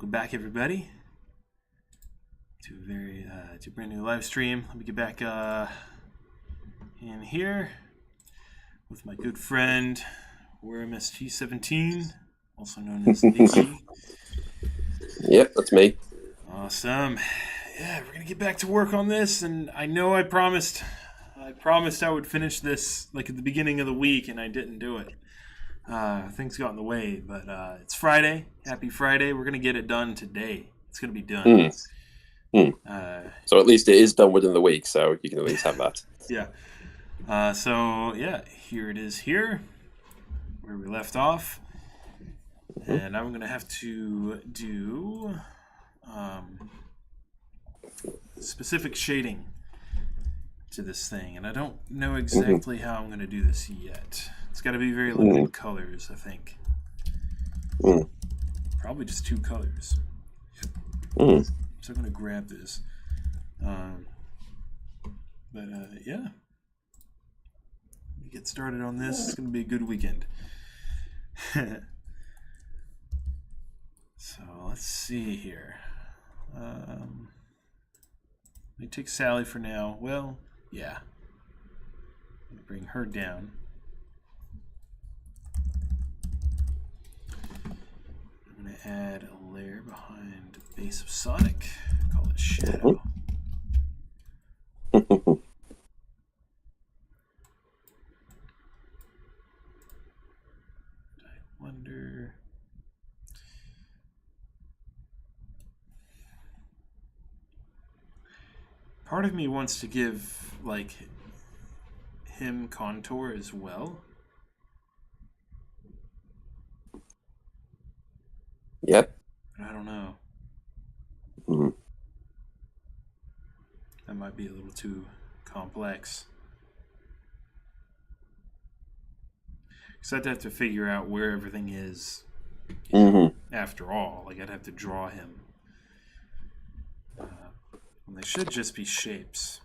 Welcome back, everybody, to a brand new live stream. Let me get back in here with my good friend WormST17, also known as Iggy. Yep, that's me. Awesome. Yeah, we're gonna get back to work on this, and I know I promised I would finish this like at the beginning of the week, and I didn't do it. Things got in the way, but it's Friday. Happy Friday. We're going to get it done today. It's going to be done. So at least it is done within the week, so you can at least have that. Yeah. Here it is here, where we left off. And I'm going to have to do specific shading to this thing. And I don't know exactly how I'm going to do this yet. It's got to be very limited colors, I think. Probably just 2 colors. So I'm going to grab this. Yeah. We get started on this. It's going to be a good weekend. So let's see here. Let me take Sally for now. Well, yeah. Bring her down. I'm going to add a layer behind the base of Sonic. Call it Shadow. I wonder... Part of me wants to give, like, him contour as well. Yep. But I don't know. That might be a little too complex. Because I'd have to figure out where everything is after all. Like, I'd have to draw him. And they should just be shapes.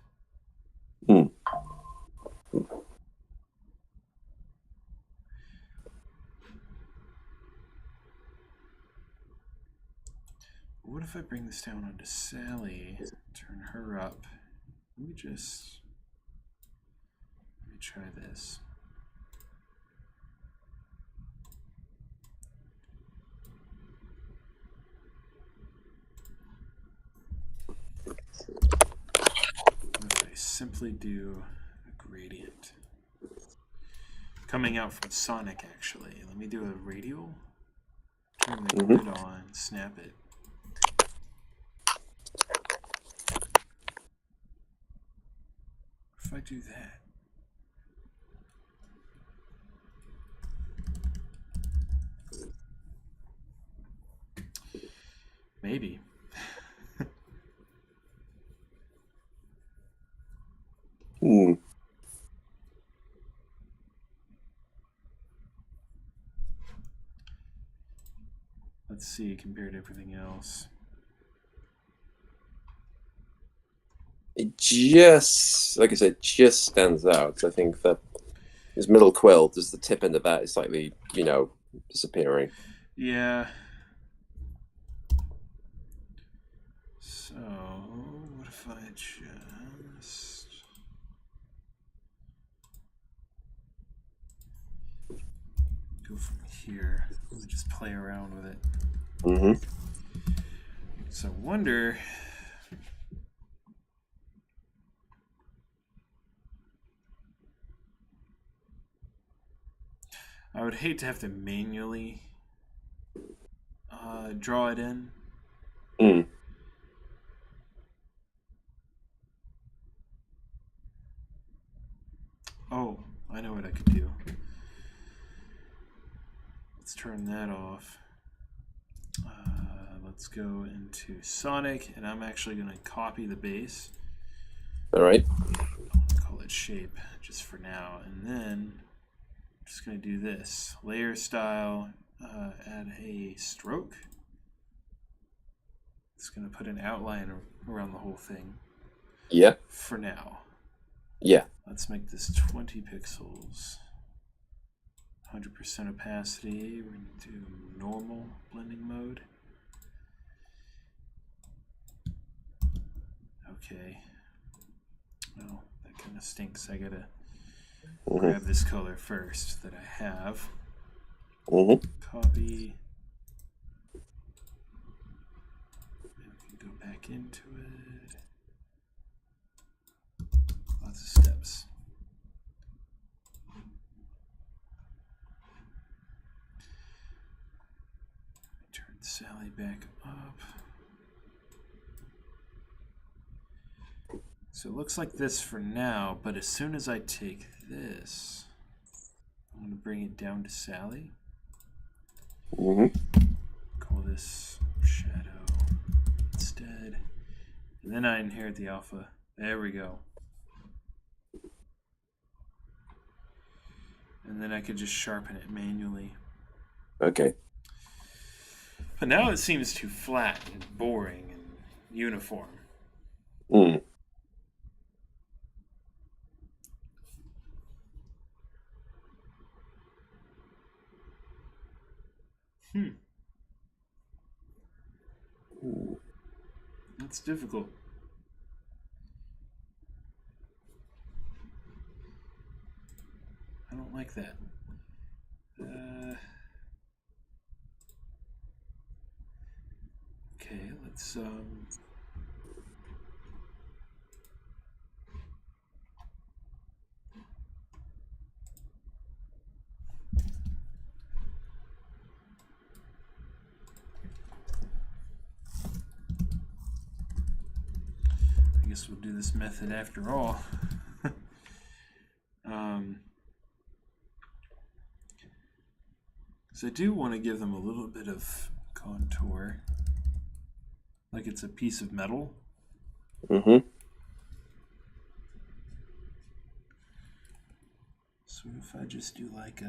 What if I bring this down onto Sally, turn her up? Let me try this. What if I simply do a gradient? Coming out from Sonic, actually. Let me do a radial. Turn the grid on, snap it. If I do that, maybe. Let's see, compared to everything else. It just, like I said, just stands out. I think that his middle quill, just the tip end of that is slightly, disappearing. Yeah. So, what if I just... go from here? Let me just play around with it. So, I wonder... I would hate to have to manually draw it in. Oh, I know what I could do. Let's turn that off. Let's go into Sonic, and I'm actually going to copy the base. All right. I'll call it shape just for now, and then I'm just going to do this. Layer style, add a stroke. It's going to put an outline around the whole thing. Yeah. For now. Yeah. Let's make this 20 pixels. 100% opacity. We're going to do normal blending mode. Okay. Well, that kind of stinks. I gotta Mm-hmm. grab this color first that I have. Mm-hmm. Copy. And we can go back into it. Lots of steps. Turn Sally back up. So it looks like this for now, but as soon as I take this, I'm going to bring it down to Sally. Mm-hmm. Call this shadow instead. And then I inherit the alpha. There we go. And then I could just sharpen it manually. Okay. But now it seems too flat and boring and uniform. Mm. That's difficult. I don't like that. Okay, let's I guess we'll do this method after all. So I do want to give them a little bit of contour, like it's a piece of metal. Mm-hmm. So if I just do like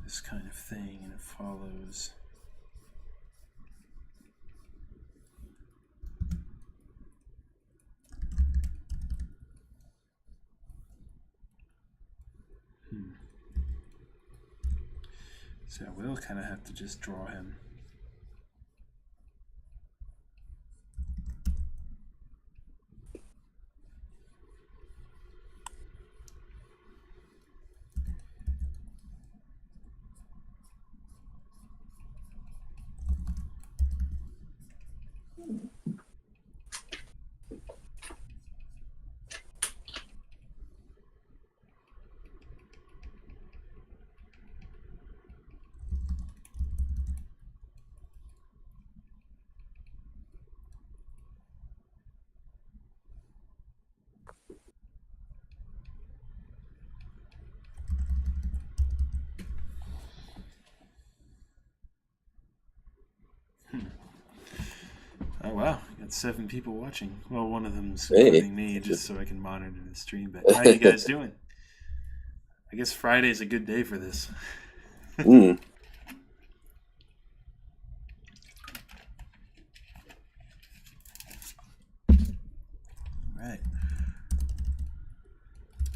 this kind of thing, and it follows. So I will kind of have to just draw him. Oh wow, got 7 people watching. Well, one of them's including me, just so I can monitor the stream. But how you guys doing? I guess Friday's a good day for this. Mm. Right.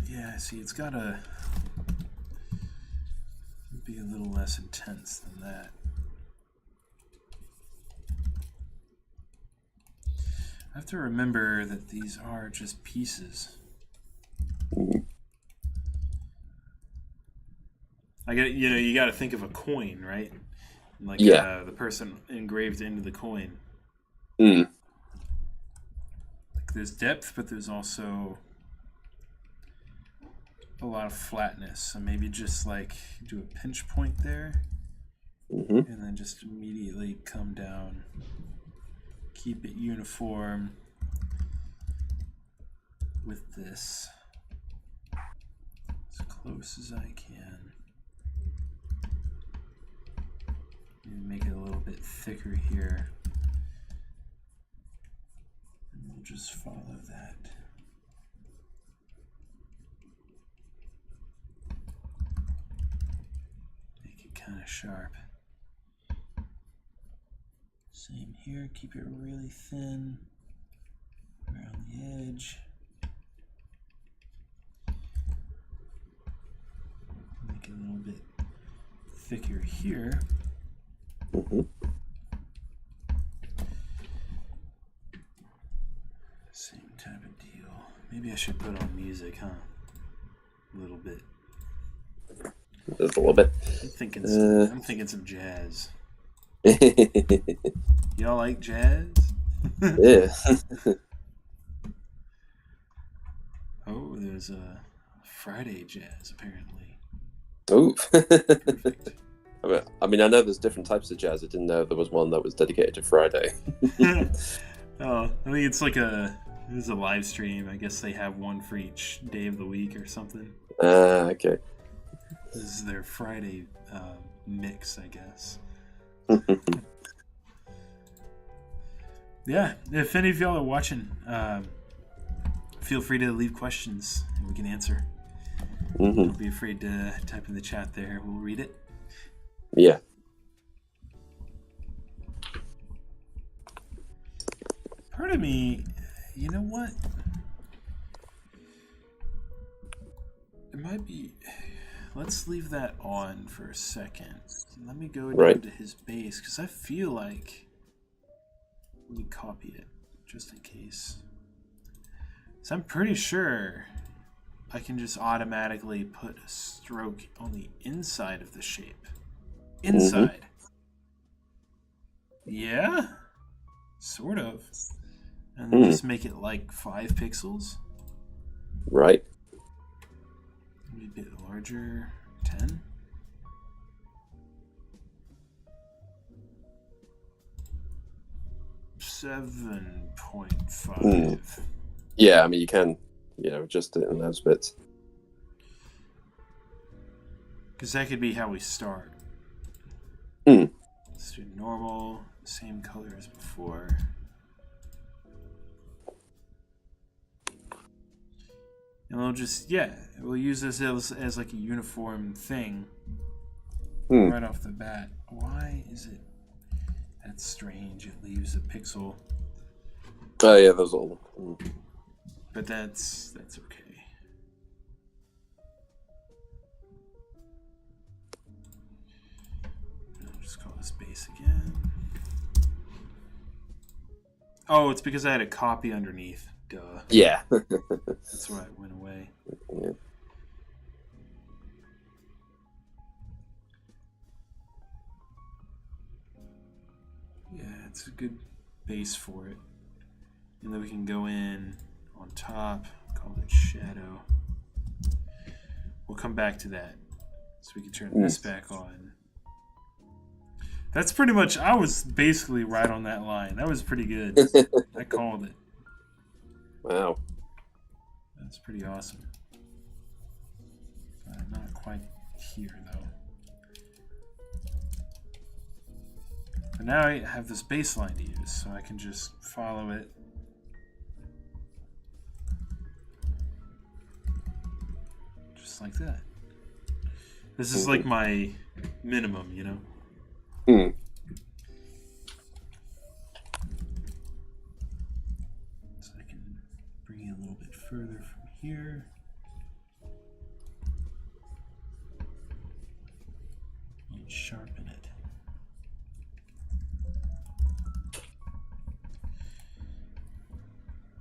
Yeah, see, it's gotta be a little less intense than that. I have to remember that these are just pieces. Mm. You got to think of a coin, right? Like the person engraved into the coin. Mm. Like there's depth, but there's also a lot of flatness. So maybe just like do a pinch point there, Mm-hmm. and then just immediately come down. Keep it uniform with this as close as I can. Maybe make it a little bit thicker here. And we'll just follow that. Make it kind of sharp. Same here, keep it really thin around the edge. Make it a little bit thicker here. Mm-hmm. Same type of deal. Maybe I should put on music, huh? A little bit. Just a little bit. I'm thinking some jazz. Y'all like jazz? Yeah. Oh, there's a Friday jazz apparently. Ooh. Perfect. I mean, I know there's different types of jazz. I didn't know there was one that was dedicated to Friday. Oh, I think it's like this is a live stream. I guess they have one for each day of the week or something. Okay. This is their Friday mix, I guess. Yeah, if any of y'all are watching, feel free to leave questions and we can answer. Don't be afraid to type in the chat there. We'll read it. Yeah. Part of me, you know what? It might be. Let's leave that on for a second. Let me go down to his base because I feel like. Let me copy it just in case. So I'm pretty sure I can just automatically put a stroke on the inside of the shape. Inside. Yeah? Sort of. And then just make it like 5 pixels. Right. Maybe a bit larger. 10. .5. Yeah, I mean, you can, adjust it in those bits. Because that could be how we start. Let's do normal, same color as before. And we'll use this as like a uniform thing right off the bat. Why is it? That's strange. It leaves a pixel. Oh yeah, those all. But that's okay. I'll just call this base again. Oh, it's because I had a copy underneath. Duh. Yeah. That's why it went away. Yeah. Yeah, it's a good base for it. And then we can go in on top, call it shadow. We'll come back to that. So we can turn this back on. That's pretty much, I was basically right on that line. That was pretty good. I called it. Wow. That's pretty awesome. Not quite here, though. But now I have this baseline to use, so I can just follow it. Just like that. This is like my minimum, So I can bring it a little bit further from here. And sharpen it.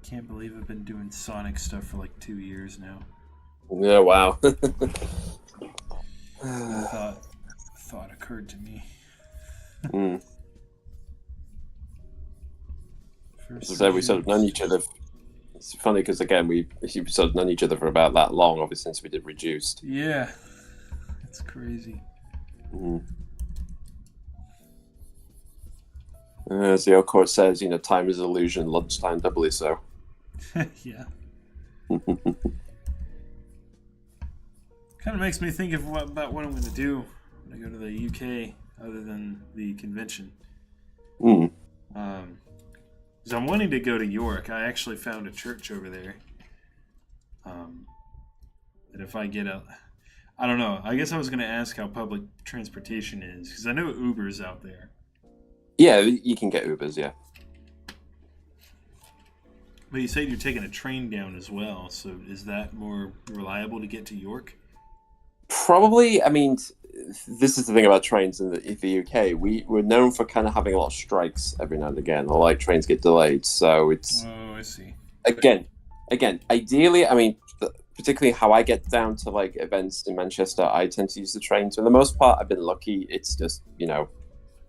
Can't believe I've been doing Sonic stuff for like 2 years now. Yeah, wow. Thought occurred to me. So we sort of known each other. It's funny because again, we've sort of known each other for about that long, obviously, since we did Reduced. Yeah, it's crazy. As the old course says, time is illusion, lunchtime doubly so. Yeah. Kind of makes me think about what I'm going to do when I go to the UK, other than the convention. Because I'm wanting to go to York. I actually found a church over there. That if I get I don't know. I guess I was going to ask how public transportation is, because I know Uber's out there. Yeah, you can get Ubers, yeah. But you said you're taking a train down as well, so is that more reliable to get to York? Probably, I mean, this is the thing about trains in the UK. We're known for kind of having a lot of strikes every now and again, or like trains get delayed. So it's Oh, I see. again, ideally, I mean, particularly how I get down to like events in Manchester, I tend to use the train. So for the most part, I've been lucky. It's just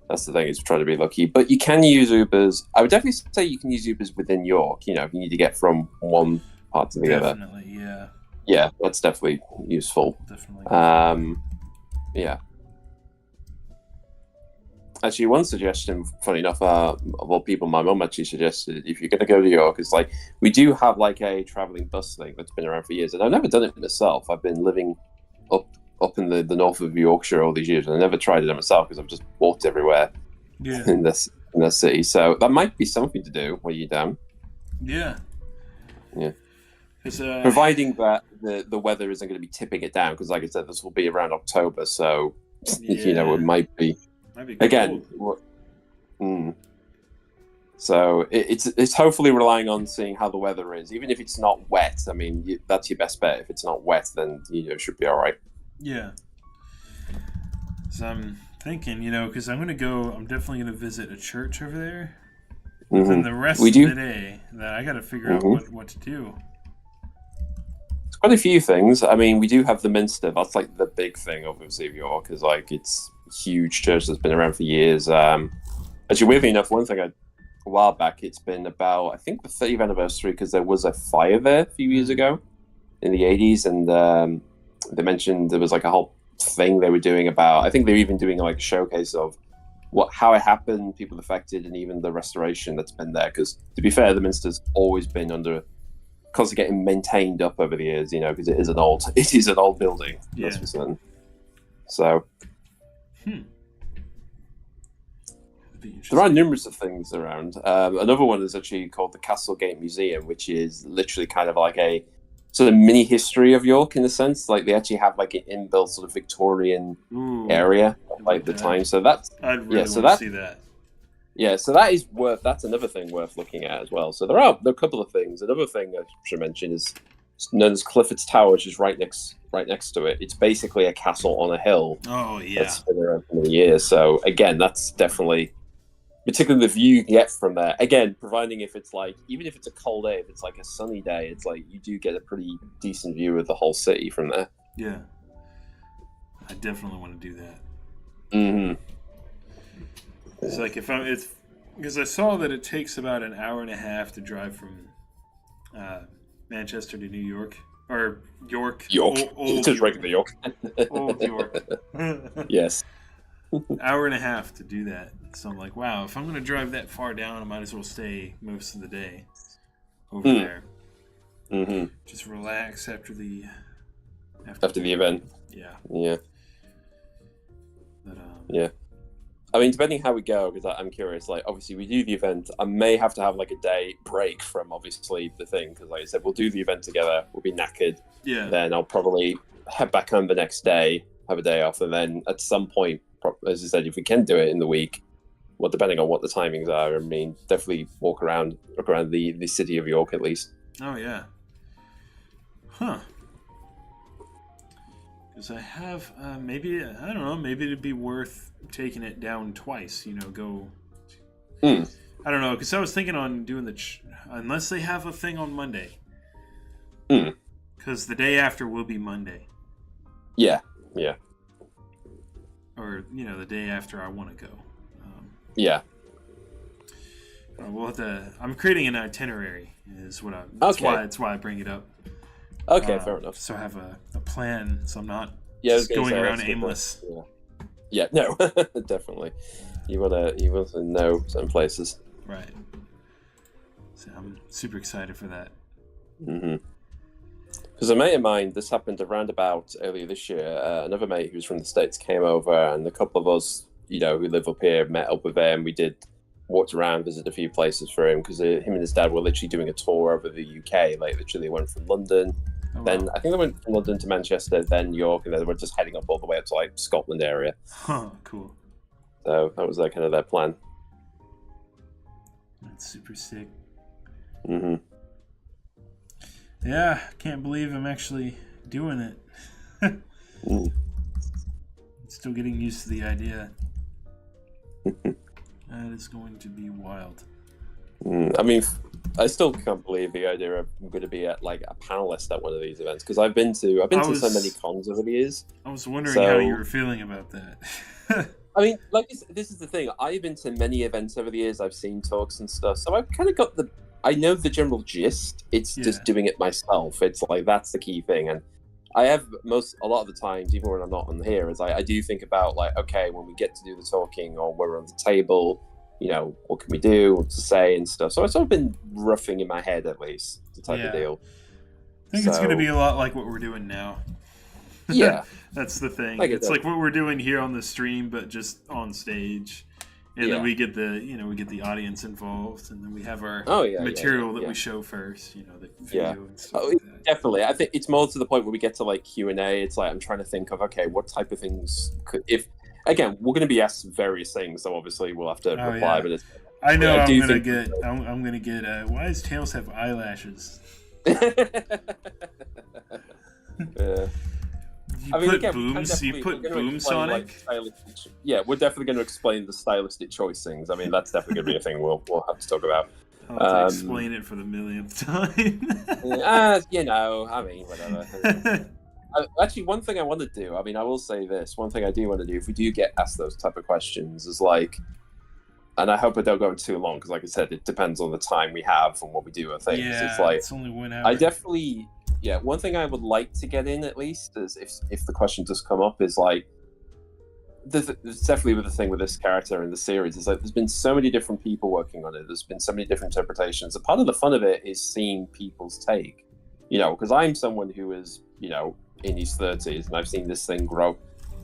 that's the thing is trying to be lucky. But you can use Ubers. I would definitely say you can use Ubers within York. If you need to get from one part to the other. Definitely, yeah. Yeah, that's definitely useful. Definitely. Yeah. Actually, one suggestion, funny enough, well, people, my mum actually suggested if you're going to go to York, it's like we do have like a traveling bus thing that's been around for years, and I've never done it myself. I've been living up in the north of Yorkshire all these years, and I never tried it myself because I've just walked everywhere Yeah. in this city. So that might be something to do when you're down. Yeah. Yeah. Because Providing that the weather isn't going to be tipping it down, because like I said, this will be around October, so yeah, it might be again. So it's hopefully relying on seeing how the weather is. Even if it's not wet, I mean, that's your best bet. If it's not wet, then it should be all right. Yeah. So I'm thinking, because I'm definitely going to visit a church over there. But then the rest of the day, that I got to figure out what to do. It's quite a few things. I mean, we do have the Minster. That's like the big thing, obviously, of York, is like it's a huge church that's been around for years. Actually, weirdly enough, one thing a while back, it's been about, I think, the 30th anniversary, because there was a fire there a few years ago in the 80s, and they mentioned there was like a whole thing they were doing about, I think they're even doing like a showcase of how it happened, people affected, and even the restoration that's been there. Because to be fair, the Minster's always been under constantly getting maintained up over the years, because it is an old building. That's for certain. So there are numerous of things around. Another one is actually called the Castlegate Museum, which is literally kind of like a sort of mini history of York in a sense. Like they actually have like an inbuilt sort of Victorian area, like the time. So that's I'd really want to see that. Yeah, so that's another thing worth looking at as well. So there are a couple of things. Another thing I should mention is known as Clifford's Tower, which is right next to it. It's basically a castle on a hill. Oh yeah, that's been around for many years. So again, that's definitely, particularly the view you get from there. Again, providing if it's like, even if it's a cold day, if it's like a sunny day, it's like you do get a pretty decent view of the whole city from there. Yeah, I definitely want to do that. It's like because I saw that it takes about an hour and a half to drive from Manchester to New York, or York. Old just regular York. Old York. Yes. Hour and a half to do that. So I'm like, wow, if I'm going to drive that far down, I might as well stay most of the day over there. Just relax after the event. Yeah. Yeah. But, yeah. I mean, depending how we go, because I'm curious, like, obviously we do the event, I may have to have, like, a day break from, obviously, the thing, because, like I said, we'll do the event together, we'll be knackered, then I'll probably head back home the next day, have a day off, and then at some point, as I said, if we can do it in the week, well, depending on what the timings are, I mean, definitely look around the city of York, at least. Oh, yeah. Huh. Because I have, maybe, I don't know, maybe it'd be worth taking it down twice, go. I don't know, because I was thinking on doing unless they have a thing on Monday. Because the day after will be Monday. Yeah. Or, the day after I want to go. Yeah. We'll have to, I'm creating an itinerary, is what that's why I bring it up. Okay, fair enough. So I have a plan, so I'm not just going around aimless. Yeah, no, definitely. You want to know some places. Right. So I'm super excited for that. Because a mate of mine, this happened around about earlier this year. Another mate who's from the States came over, and a couple of us, who live up here, met up with him. We walked around, visited a few places for him, because him and his dad were literally doing a tour over the UK. Like, literally, they went from London. Then I think they went from London to Manchester, then York, and then they were just heading up all the way up to like Scotland area. Huh, cool. So that was kind of their plan. That's super sick. Yeah, can't believe I'm actually doing it. Mm. Still getting used to the idea. That is going to be wild. I mean, I still can't believe the idea of I'm going to be at like a panelist at one of these events, because I've been to so many cons over the years. I was wondering So- how you were feeling about that. I mean, like this is the thing. I've been to many events over the years. I've seen talks and stuff, so I've kind of got I know the general gist. It's just doing it myself. It's like that's the key thing, and I have a lot of the times, even when I'm not on here, is I do think about like, okay, when we get to do the talking or we're on the table, you know, what can we do, what to say and stuff. So I've sort of been roughing in my head at least the type of deal. I think it's going to be a lot like what we're doing now. Yeah. That's the thing. Like it's like what we're doing here on the stream, but just on stage. And then we get the audience involved, and then we have our material that we show first, you know, the video and stuff like that. Definitely. I think it's more to the point where we get to like Q&A. It's like I'm trying to think of, okay, what type of things again, we're going to be asked various things, so obviously we'll have to reply. Yeah. But it's, I know I'm gonna get. Why does Tails have eyelashes? Yeah. You put Boom Sonic? We're definitely going to explain the stylistic choice things. I mean, that's definitely going to be a thing we'll have to talk about. I'll have to explain it for the millionth time. You know, I mean, whatever. Actually, one thing I want to do, I mean, I will say this, one thing I do want to do, if we do get asked those type of questions, is like, and I hope I don't go too long, because like I said, it depends on the time we have and what we do, I think. Yeah, it's like, it's only 1 hour. I definitely, one thing I would like to get in, at least, is if the question does come up, is like, there's definitely with the thing with this character in the series, is like, there's been so many different people working on it, there's been so many different interpretations, and part of the fun of it is seeing people's take, you know, because I'm someone who is, you know, in his 30s, and I've seen this thing grow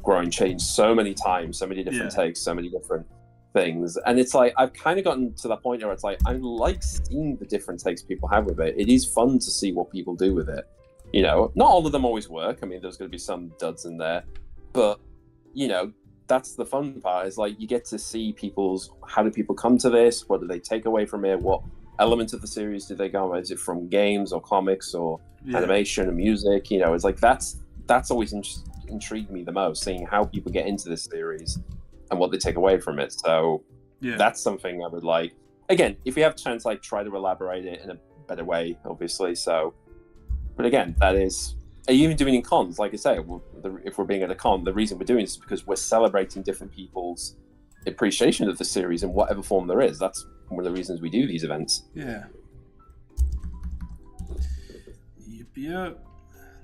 and change so many times, so many different takes, so many different things, and it's like I've kind of gotten to the point where it's like I like seeing the different takes people have with it. It is fun to see what people do with it. You know, not all of them always work. I mean, there's going to be some duds in there, but you know, that's the fun part. Is like you get to see how do people come to this? What do they take away from it? What element of the series do they go? Is it from games or comics or animation or music? You know, it's like that's always intrigued me the most, seeing how people get into this series and what they take away from it. So that's something I would like. Again, if we have a chance, like try to elaborate it in a better way, obviously. So, but again, that is. Are you even doing in cons? Like I say, if we're being at a con, the reason we're doing this is because we're celebrating different people's appreciation of the series in whatever form there is. That's one of the reasons we do these events. Yeah. Yep.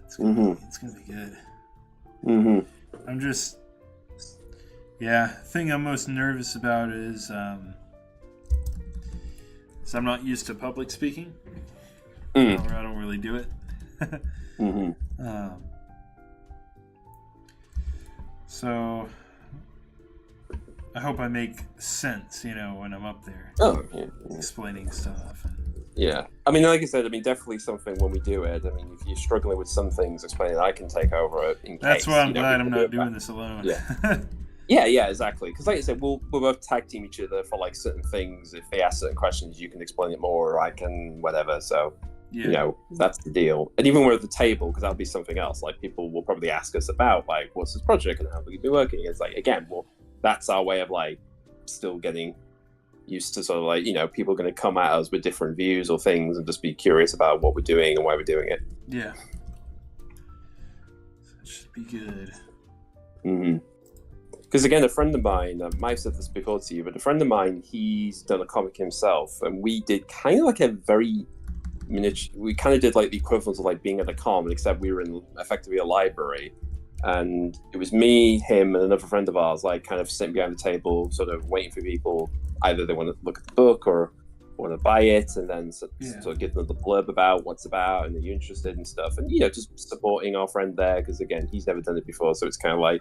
It's gonna be good. Mm-hmm. I'm just. Yeah, the thing I'm most nervous about is I'm not used to public speaking. I don't really do it. So I hope I make sense, you know, when I'm up there. Explaining stuff. Yeah. I mean, like I said, definitely something when we do it. I mean, if you're struggling with some things, explaining, I can take over it in case. That's why I'm glad I'm not doing this alone. Yeah, exactly. Because like I said, we'll both tag team each other for like certain things. If they ask certain questions, you can explain it more, or I can whatever. So, you know, that's the deal. And even with the table, because that'll be something else. Like people will probably ask us about like, what's this project and how we be working. It's like, again, that's our way of like still getting used to sort of like, you know, people are going to come at us with different views or things and just be curious about what we're doing and why we're doing it. Yeah. That should be good. Because again, a friend of mine, I might have said this before to you, but a friend of mine, he's done a comic himself, and we did kind of like a very miniature, we kind of did like the equivalent of like being at a con, except we were in effectively a library, and it was me, him, and another friend of ours, like kind of sitting behind the table, sort of waiting for people, either they want to look at the book or want to buy it, and then sort of give them the blurb about what's about, and are you interested and stuff, and you know, just supporting our friend there, because again, he's never done it before, so it's kind of like,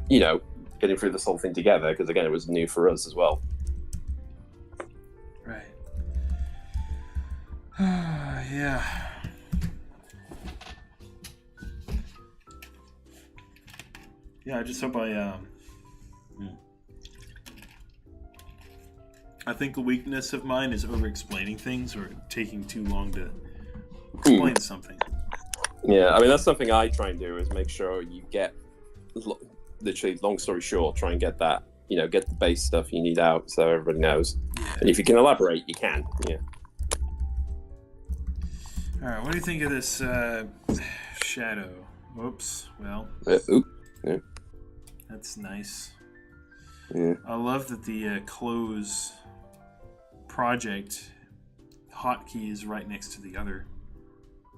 you know, getting through this whole thing together, because again, it was new for us as well. Right. Yeah. Yeah, I just hope I think a weakness of mine is over-explaining things or taking too long to explain something. Yeah, I mean that's something I try and do is make sure you get literally, long story short, try and get that, get the base stuff you need out so everybody knows. Yeah. And if you can elaborate, you can. Yeah. All right. What do you think of this shadow? Oops. Well, Oop. Yeah. that's nice. Yeah. I love that the close project hotkey is right next to the other.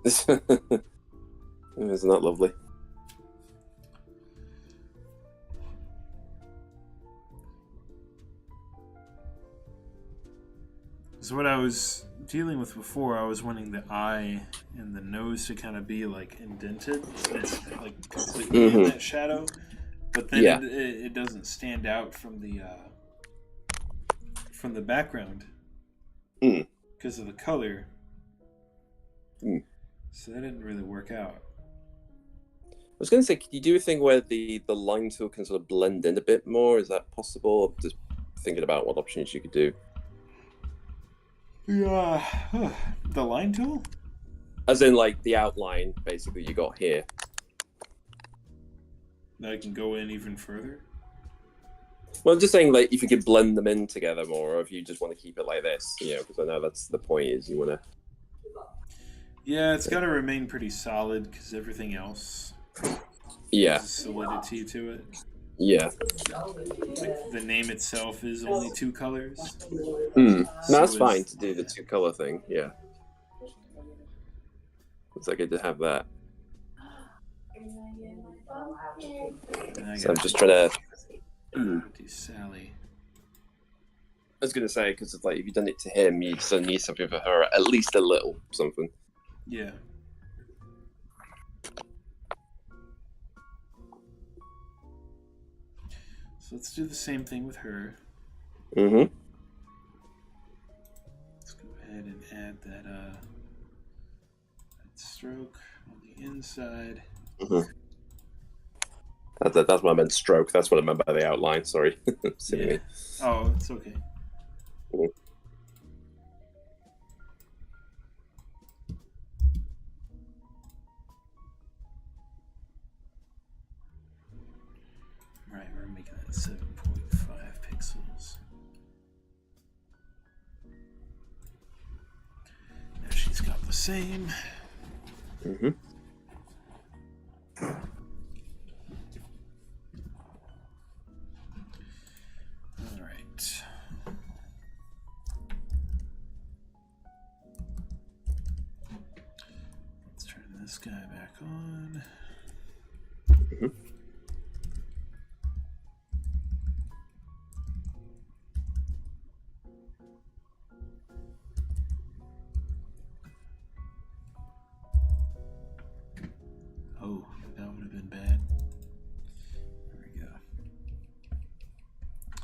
Isn't that lovely? So what I was dealing with before, I was wanting the eye and the nose to kind of be like indented, so it's like completely in that shadow. But then it doesn't stand out from the background because of the color. So that didn't really work out. I was going to say, could you do a thing where the line tool can sort of blend in a bit more? Is that possible? I'm just thinking about what options you could do. Yeah, the line tool? As in, like, the outline, basically, you got here. That I can go in even further? Well, I'm just saying, like, if you could blend them in together more, or if you just want to keep it like this, because I know that's the point, is you want to... Yeah, it's got to remain pretty solid, because everything else has solidity to it. Yeah. Like, the name itself is only 2 colors. No, that's fine to do the 2-color thing, yeah. It's like good to have that. So I'm just trying to... Sally. I was going to say, because it's like, if you've done it to him, you still need something for her, at least a little something. Yeah. So let's do the same thing with her. Let's go ahead and add that stroke on the inside. That's what I meant, stroke. That's what I meant by the outline. Sorry. Yeah. Oh, it's okay. Right, we're making that 7.5 pixels. Now she's got the same. This guy back on. Oh, that would have been bad. There we go.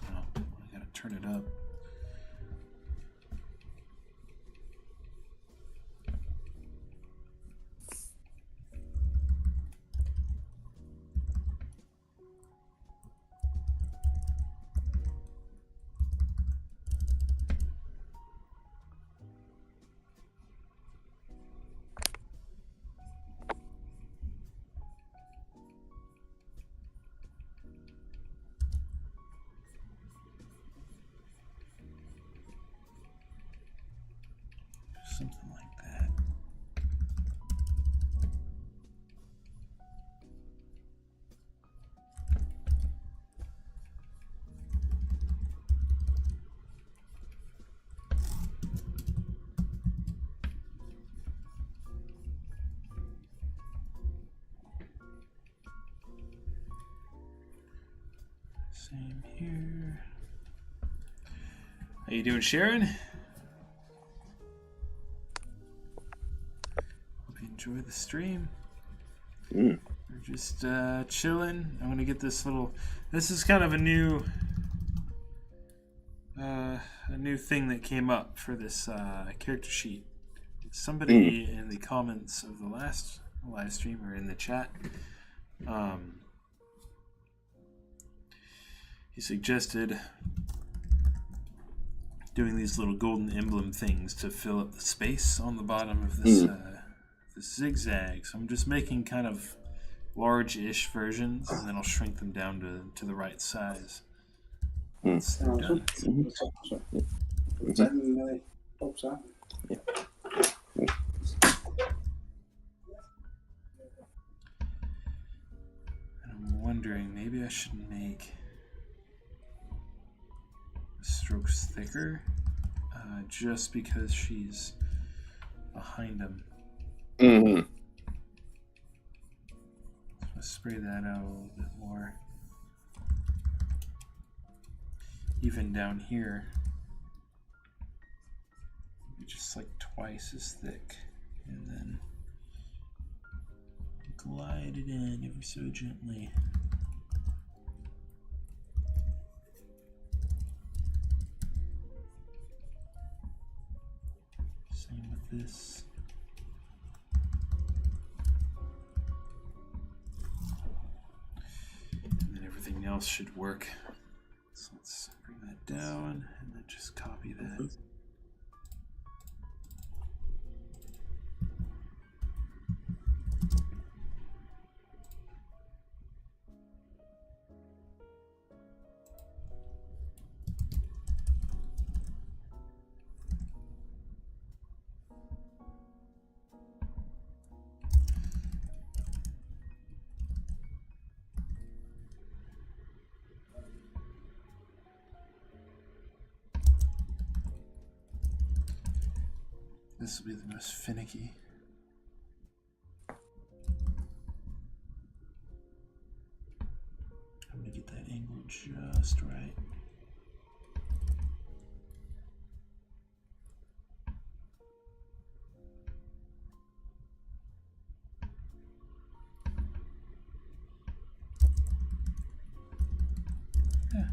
Oh, I gotta turn it up. Something like that. Same here. How you doing, Sharon? Enjoy the stream. We're just chilling. I'm gonna get this little. This is kind of a new thing that came up for this character sheet. Somebody in the comments of the last live stream or in the chat, he suggested doing these little golden emblem things to fill up the space on the bottom of this the zigzag. So I'm just making kind of large-ish versions, and then I'll shrink them down to the right size. Once they're done. And I'm wondering, maybe I should make the strokes thicker, just because she's behind him. Mm-hmm. Let's spray that out a little bit more. Even down here, just like twice as thick, and then glide it in ever so gently. Same with this. And then everything else should work. So let's bring that down and then just copy that. This will be the most finicky. I'm gonna get that angle just right. Yeah.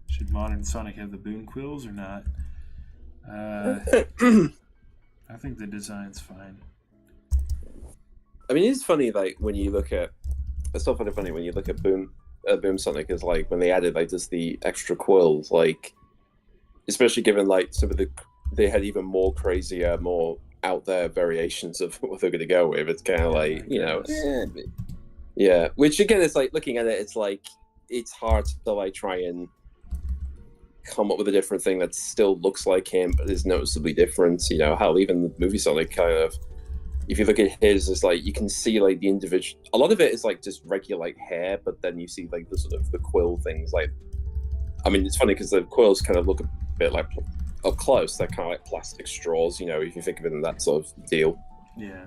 Should modern Sonic have the boon quills or not? I think the design's fine. I mean, it's funny, like, when you look at... It's so funny when you look at Boom Sonic, is like, when they added, like, just the extra quills, like, especially given, like, some of the... They had even more crazier, more out there variations of what they're going to go with. It's kind of like, you know... Yeah, which, again, it's like, looking at it, it's like, it's hard to, like, try and come up with a different thing that still looks like him, but is noticeably different. You know, how even the movie Sonic kind of... If you look at his, it's like you can see like the individual. A lot of it is like just regular like hair, but then you see like the sort of the quill things. Like, I mean, it's funny because the quills kind of look a bit like up close. They're kind of like plastic straws, you know, if you think of it in that sort of deal. Yeah.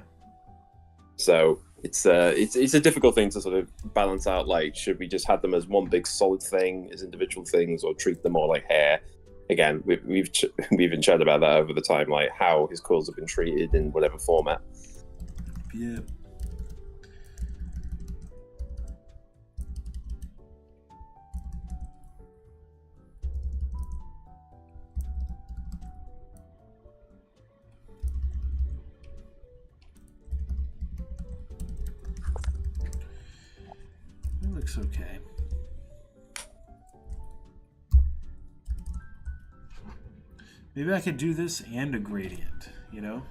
So it's a difficult thing to sort of balance out. Like, should we just have them as one big solid thing, as individual things, or treat them more like hair? Again, we've been chatted about that over the time, like how his quills have been treated in whatever format. Yeah. It looks okay. Maybe I could do this and a gradient, you know?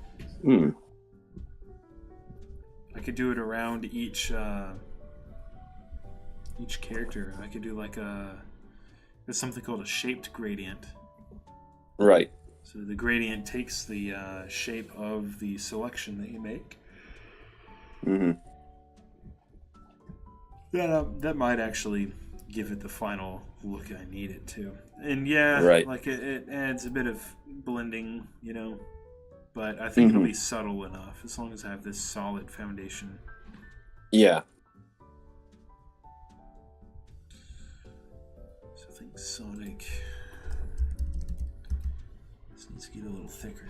Hmm. I could do it around each character. I could do like there's something called a shaped gradient. Right. So the gradient takes the shape of the selection that you make. Mm-hmm. That might actually give it the final look I need it to. And yeah, right. like it adds a bit of blending, you know, but I think it'll be subtle enough as long as I have this solid foundation. Yeah. So I think Sonic this needs to get a little thicker.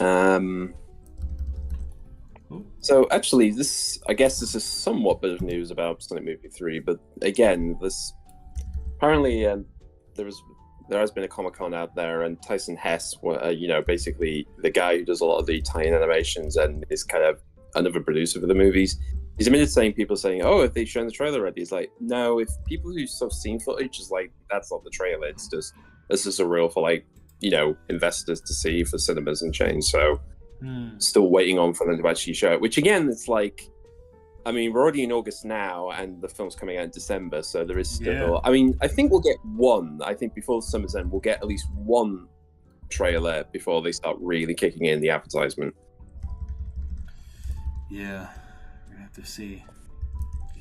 Um, so actually, I guess this is somewhat bit of news about Sonic Movie 3, but again, this apparently there has been a Comic-Con out there, and Tyson Hess, basically the guy who does a lot of the tie-in animations and is kind of another producer for the movies. He's admitted people saying, "Oh, if they've shown the trailer already," he's like, "No, if people who sort of seen footage is like, that's not the trailer. It's just this is a reel for investors to see for cinemas and chains." So still waiting on for them to actually show it. Which again, it's like, I mean, we're already in August now, and the film's coming out in December, so there is still. Yeah. I mean, I think we'll get one. I think before the summer's end, we'll get at least one trailer before they start really kicking in the advertisement. Yeah, we're gonna have to see.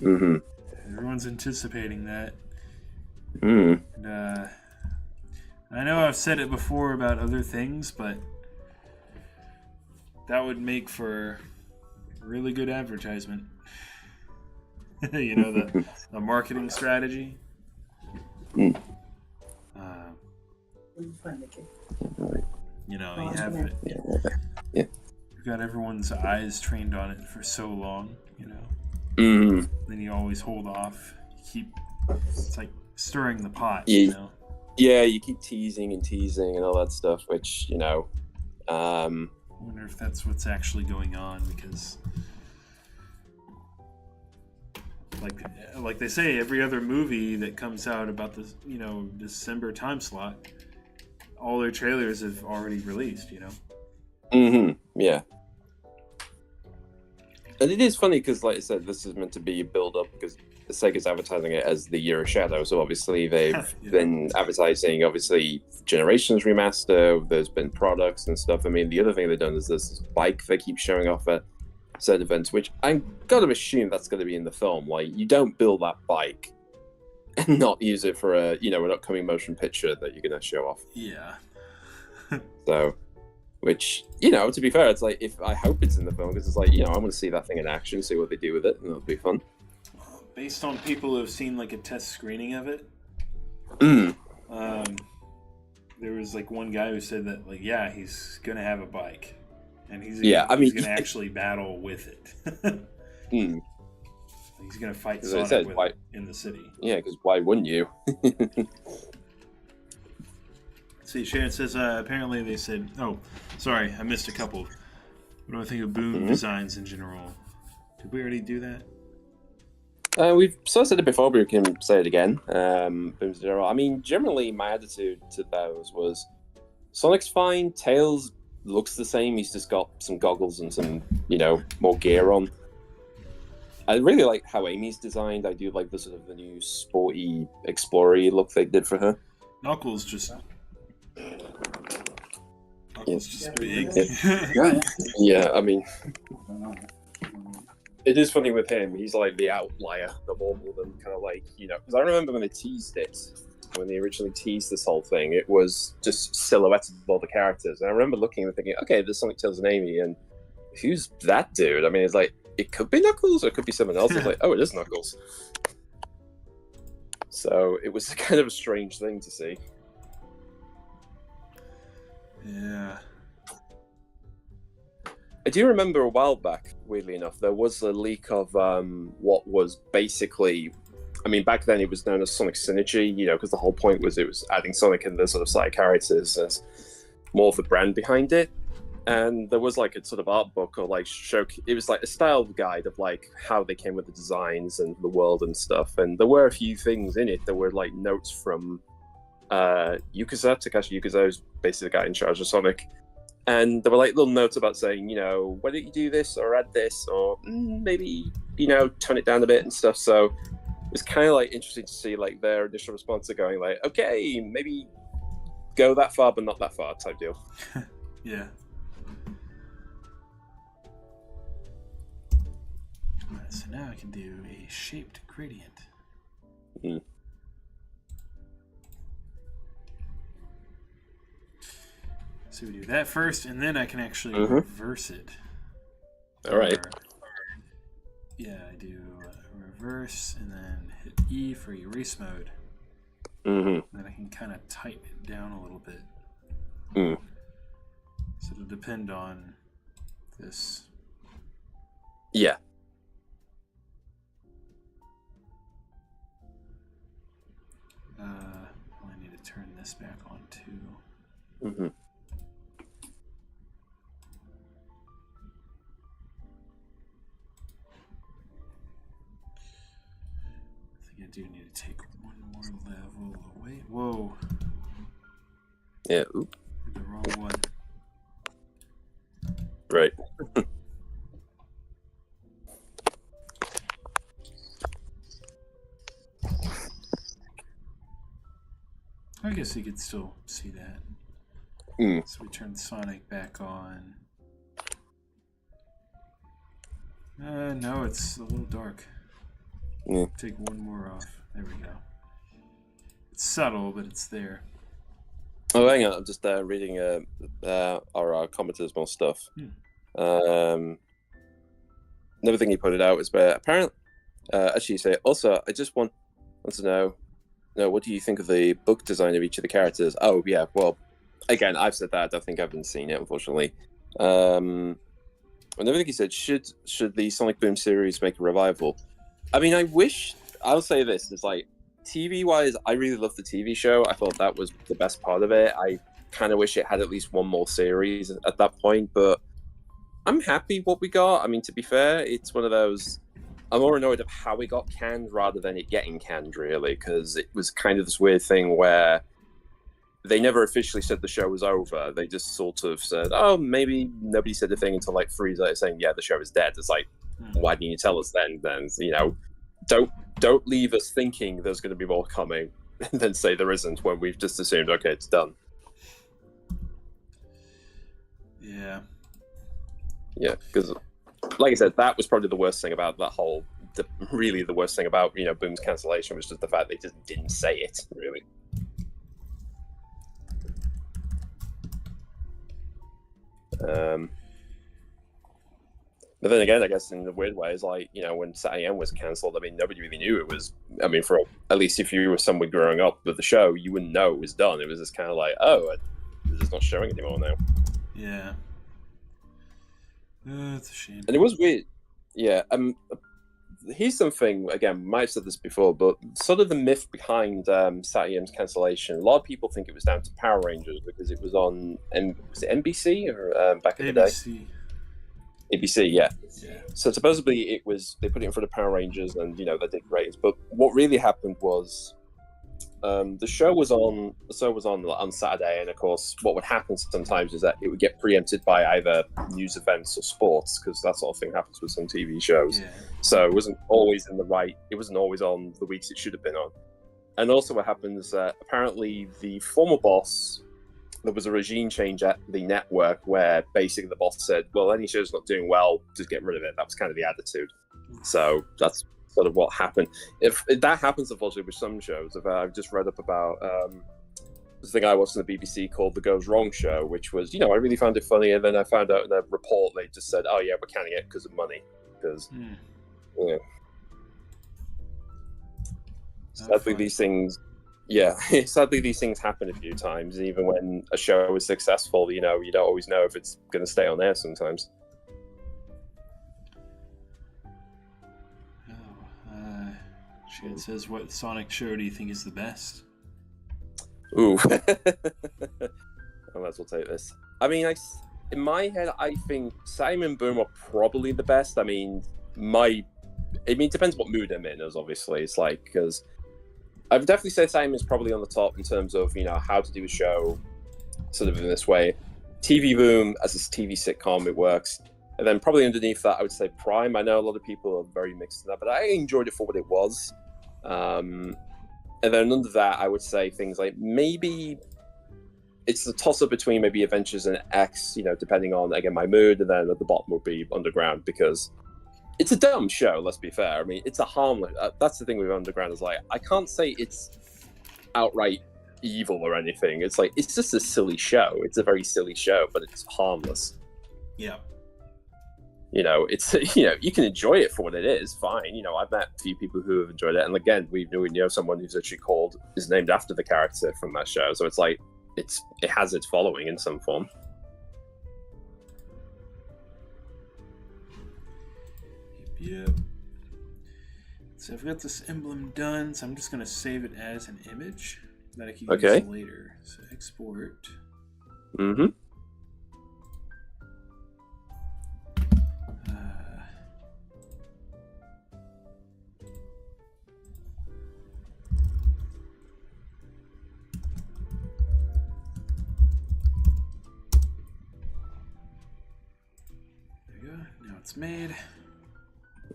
Mm-hmm. Everyone's anticipating that. Mm. And, I know I've said it before about other things, but that would make for really good advertisement. The marketing strategy. Mm. You have it. Yeah. You've got everyone's eyes trained on it for so long, Mm. Then you always hold off. It's like stirring the pot, Yeah, you keep teasing and all that stuff, which, I wonder if that's what's actually going on, because like they say, every other movie that comes out about the December time slot, all their trailers have already released, Mm-hmm. Yeah. And it is funny because, like I said, this is meant to be a build-up because Sega's advertising it as the Year of Shadow. So obviously they've been advertising, Generations Remaster. There's been products and stuff. I mean, the other thing they've done is this bike they keep showing off at certain events, which I'm got to assume that's going to be in the film. Like, you don't build that bike and not use it for an upcoming motion picture that you're going to show off. Yeah. So... Which, to be fair, it's like, I hope it's in the film, because it's like, I want to see that thing in action, see what they do with it, and it'll be fun. Based on people who have seen, a test screening of it, there was, one guy who said that, he's going to have a bike, and he's going to actually battle with it. He's going to fight Sonic with it in the city. Yeah, because why wouldn't you? See, Sharon says, apparently they said... Oh, sorry, I missed a couple. What do I think of Boom designs in general? Did we already do that? We've sort of said it before, but we can say it again. Booms in general. I mean, generally, my attitude to those was... Sonic's fine, Tails looks the same, he's just got some goggles and some, more gear on. I really like how Amy's designed. I do like the sort of the new sporty, explorer-y look they did for her. Knuckles just big. Yeah, I mean, it is funny with him. He's like the outlier of all of them, kind of like, because I remember when they teased it, when they originally teased this whole thing, it was just silhouettes of all the characters. And I remember looking and thinking, okay, there's Sonic, Tails, and Amy, and who's that dude? I mean, it's like, it could be Knuckles or it could be someone else. It's like, oh, it is Knuckles. So it was kind of a strange thing to see. Yeah. I do remember a while back, weirdly enough, there was a leak of what was basically... I mean, back then it was known as Sonic Synergy, because the whole point was it was adding Sonic and the sort of side characters as more of the brand behind it. And there was a sort of art book or it was a style guide of how they came with the designs and the world and stuff. And there were a few things in it that were notes from Takashi Yukaza, who's basically the guy in charge of Sonic. And there were little notes about saying, why don't you do this or add this or maybe, tone it down a bit and stuff. So it was kind of interesting to see their initial response to going okay, maybe go that far but not that far type deal. Yeah. So now I can do a shaped gradient. So we do that first, and then I can actually reverse it. All right. Yeah, I do reverse, and then hit E for erase mode. Mm-hmm. Then I can kind of tighten it down a little bit. Mm. So it'll depend on this. Yeah. I need to turn this back on too. Mm-hmm. I think I do need to take one more level away. Whoa. Yeah. Oop. The wrong one. Right. I guess you could still see that. Mm. So we turn Sonic back on. No, it's a little dark. Yeah. Take one more off. There we go. It's subtle, but it's there. Oh, hang on. I'm just reading our commenters' more stuff. Another thing he put it out is where apparently, actually, you say also. I just want to know, what do you think of the book design of each of the characters? Oh, yeah. Well, again, I've said that. I don't think I've been seen it, unfortunately. Another thing he said: should the Sonic Boom series make a revival? I mean, I wish. I'll say this: it's like TV wise, I really loved the TV show. I thought that was the best part of it. I kind of wish it had at least one more series at that point, but I'm happy what we got. I mean, to be fair, it's one of those. I'm more annoyed of how it got canned rather than it getting canned, really, because it was kind of this weird thing where they never officially said the show was over. They just sort of said, "Oh, maybe nobody said a thing until like 3 days saying, yeah, the show is dead." It's like, why didn't you tell us then? Then don't leave us thinking there's going to be more coming, and then say there isn't when we've just assumed, okay, it's done. Yeah. Yeah, because like I said, that was probably the worst thing about that whole. Really, the worst thing about Boom's cancellation was just the fact they just didn't say it. Really. But then again, I guess in the weird way, it's like, when SatAM was cancelled, I mean, nobody really knew it was. I mean, for at least if you were someone growing up with the show, you wouldn't know it was done. It was just kind of like, oh, it's just not showing anymore now. Yeah. It's a shame. And it was weird. Yeah. Here's something, again, might have said this before, but sort of the myth behind SatAM's cancellation. A lot of people think it was down to Power Rangers because it was on, was it NBC or back in the day? ABC, yeah. So supposedly they put it in front of Power Rangers and, they did ratings. But what really happened was the show was on Saturday, and of course what would happen sometimes is that it would get preempted by either news events or sports, because that sort of thing happens with some TV shows. Yeah. So it wasn't always on the weeks it should have been on. And also what happens, apparently the former boss, there was a regime change at the network where basically the boss said, well, any show's not doing well, just get rid of it. That was kind of the attitude. So that's sort of what happened. If that happens, unfortunately, with some shows, I've just read up about this thing I watched on the BBC called The Goes Wrong Show, which was, I really found it funny, and then I found out in a report they just said, oh yeah, we're canning it because of money. Because, sadly these things, sadly these things happen a few times, and even when a show is successful, you don't always know if it's going to stay on air sometimes. It says, what Sonic show do you think is the best? Ooh. I might as well take this. I mean, in my head, I think Simon Boom are probably the best. I mean, it depends what mood I'm in, as obviously. It's like, because I would definitely say Simon's probably on the top in terms of, how to do a show sort of in this way. TV Boom, as a TV sitcom, it works. And then probably underneath that, I would say Prime. I know a lot of people are very mixed in that, but I enjoyed it for what it was. And then under that, I would say things like maybe it's the toss-up between maybe Adventures and X, depending on, again, my mood. And then at the bottom would be Underground, because it's a dumb show, let's be fair. I mean, it's a harmless... that's the thing with Underground, is like, I can't say it's outright evil or anything. It's like, it's just a silly show. It's a very silly show, but it's harmless. Yeah. It's you can enjoy it for what it is. Fine. I've met a few people who have enjoyed it, and again, we know someone who's actually is named after the character from that show. So it's like it has its following in some form. Yep. So I've got this emblem done, so I'm just going to save it as an image that I can use later. So export. Mm-hmm. Now it's made.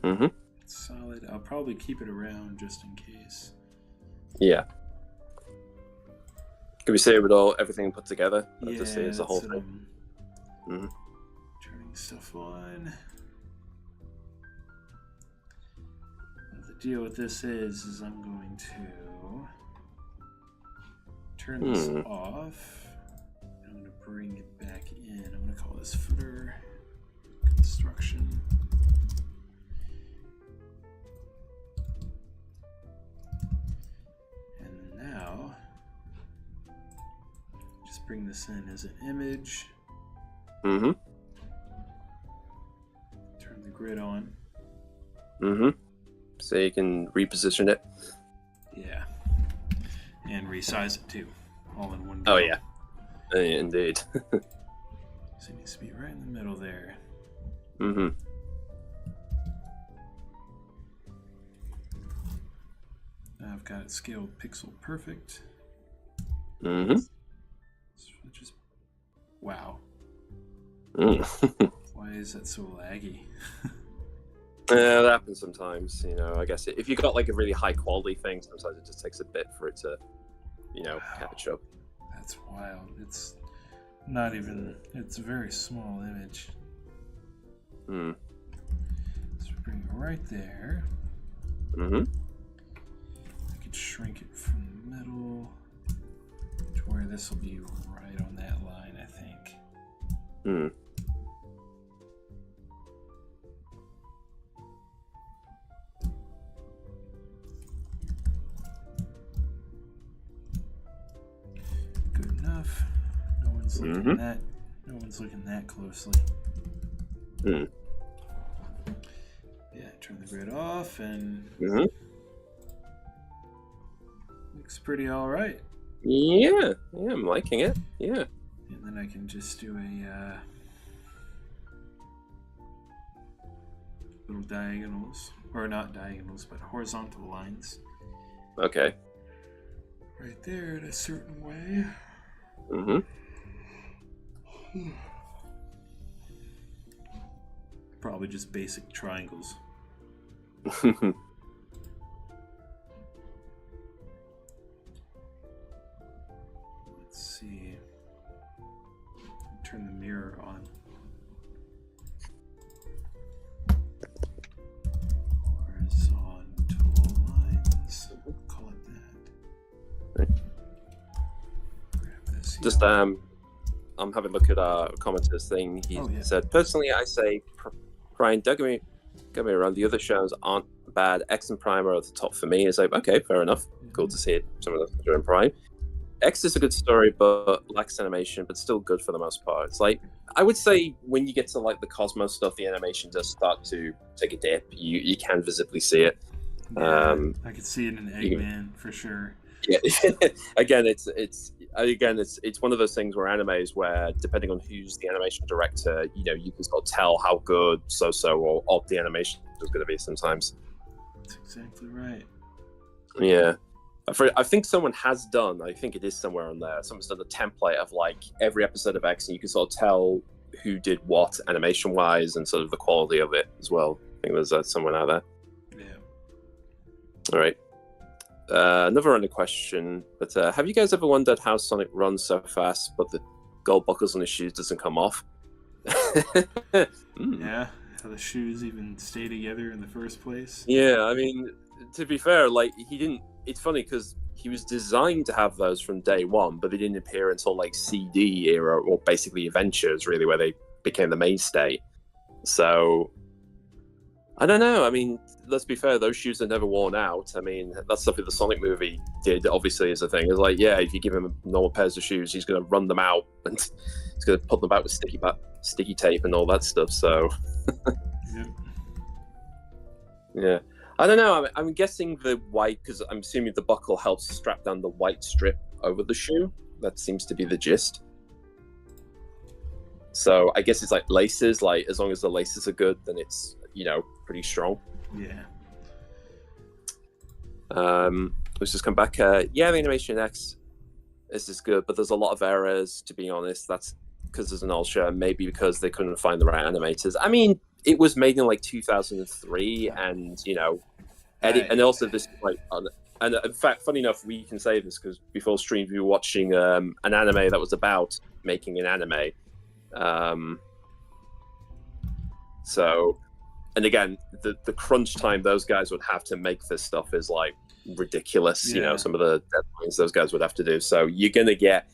Mm-hmm. It's solid. I'll probably keep it around just in case. Yeah. Can we save it all, everything put together? Yeah, to see as a whole thing. Turning stuff on. The deal with this is I'm going to turn this off. I'm going to bring it back in. I'm going to call this footer construction. And now, just bring this in as an image. Mm-hmm. Turn the grid on. Mm-hmm. So you can reposition it. Yeah. And resize it too. All in one go. Oh, yeah. Indeed. So it needs to be right in the middle there. Mm-hmm. Now I've got it scaled pixel perfect. Mm-hmm. So just wow. Why is that so laggy? Yeah, that happens sometimes. You know, I guess if you got like a really high quality thing, sometimes it just takes a bit for it to, catch up. That's wild. It's not even. It's a very small image. Hmm. So bring it right there. Mm-hmm. I could shrink it from the middle to where this will be right on that line, I think. Hmm. Good enough. No one's looking that. No one's looking that closely. Hmm. Yeah, turn the grid off and looks pretty all right. Yeah, I'm liking it. Yeah. And then I can just do a little diagonals, or not diagonals, but horizontal lines. Okay. Right there in a certain way. Mm-hmm. Probably just basic triangles. Let's see. Turn the mirror on. Horizontal lines. Call it that. Right. Grab this Just here. I'm having a look at our commenter's thing. He said, personally, I say, Brian, don't get me wrong, the other shows aren't bad. X and Prime are at the top for me. It's like, okay, fair enough. Cool to see it. Some of them are in Prime. X is a good story, but lacks animation, but still good for the most part. It's like, I would say when you get to like the Cosmos stuff, the animation does start to take a dip. You can visibly see it. Yeah, I could see it in Eggman for sure. Yeah, again, it's one of those things where animes where depending on who's the animation director, you can sort of tell how good or odd the animation is going to be sometimes. That's exactly right. Yeah, I think someone has done. I think it is somewhere on there. Someone's done a template of like every episode of X, and you can sort of tell who did what animation wise and sort of the quality of it as well. I think there's someone out there. Yeah. All right. Another random question, but have you guys ever wondered how Sonic runs so fast, but the gold buckles on his shoes doesn't come off? Yeah, how the shoes even stay together in the first place. Yeah, I mean, to be fair, like he didn't. It's funny because he was designed to have those from day one, but they didn't appear until like CD era or basically Adventures, really, where they became the mainstay. So I don't know. I mean, let's be fair, those shoes are never worn out. I mean, that's stuff that the Sonic movie did, obviously, as a thing. It's like, yeah, if you give him normal pairs of shoes, he's going to run them out and he's going to put them back with sticky tape and all that stuff. So, Yep. Yeah. I don't know. I'm guessing the white, because I'm assuming the buckle helps strap down the white strip over the shoe. That seems to be the gist. So I guess it's like laces. Like as long as the laces are good, then it's pretty strong. Yeah. Let's just come back. Yeah, the animation X. This is good, but there's a lot of errors. To be honest, that's because there's an ultra. Maybe because they couldn't find the right animators. I mean, it was made in like 2003, and and also this like. And in fact, funny enough, we can say this because before stream we were watching an anime that was about making an anime. So, and again, the crunch time those guys would have to make this stuff is like ridiculous. Yeah. Some of the deadlines those guys would have to do. So you're gonna get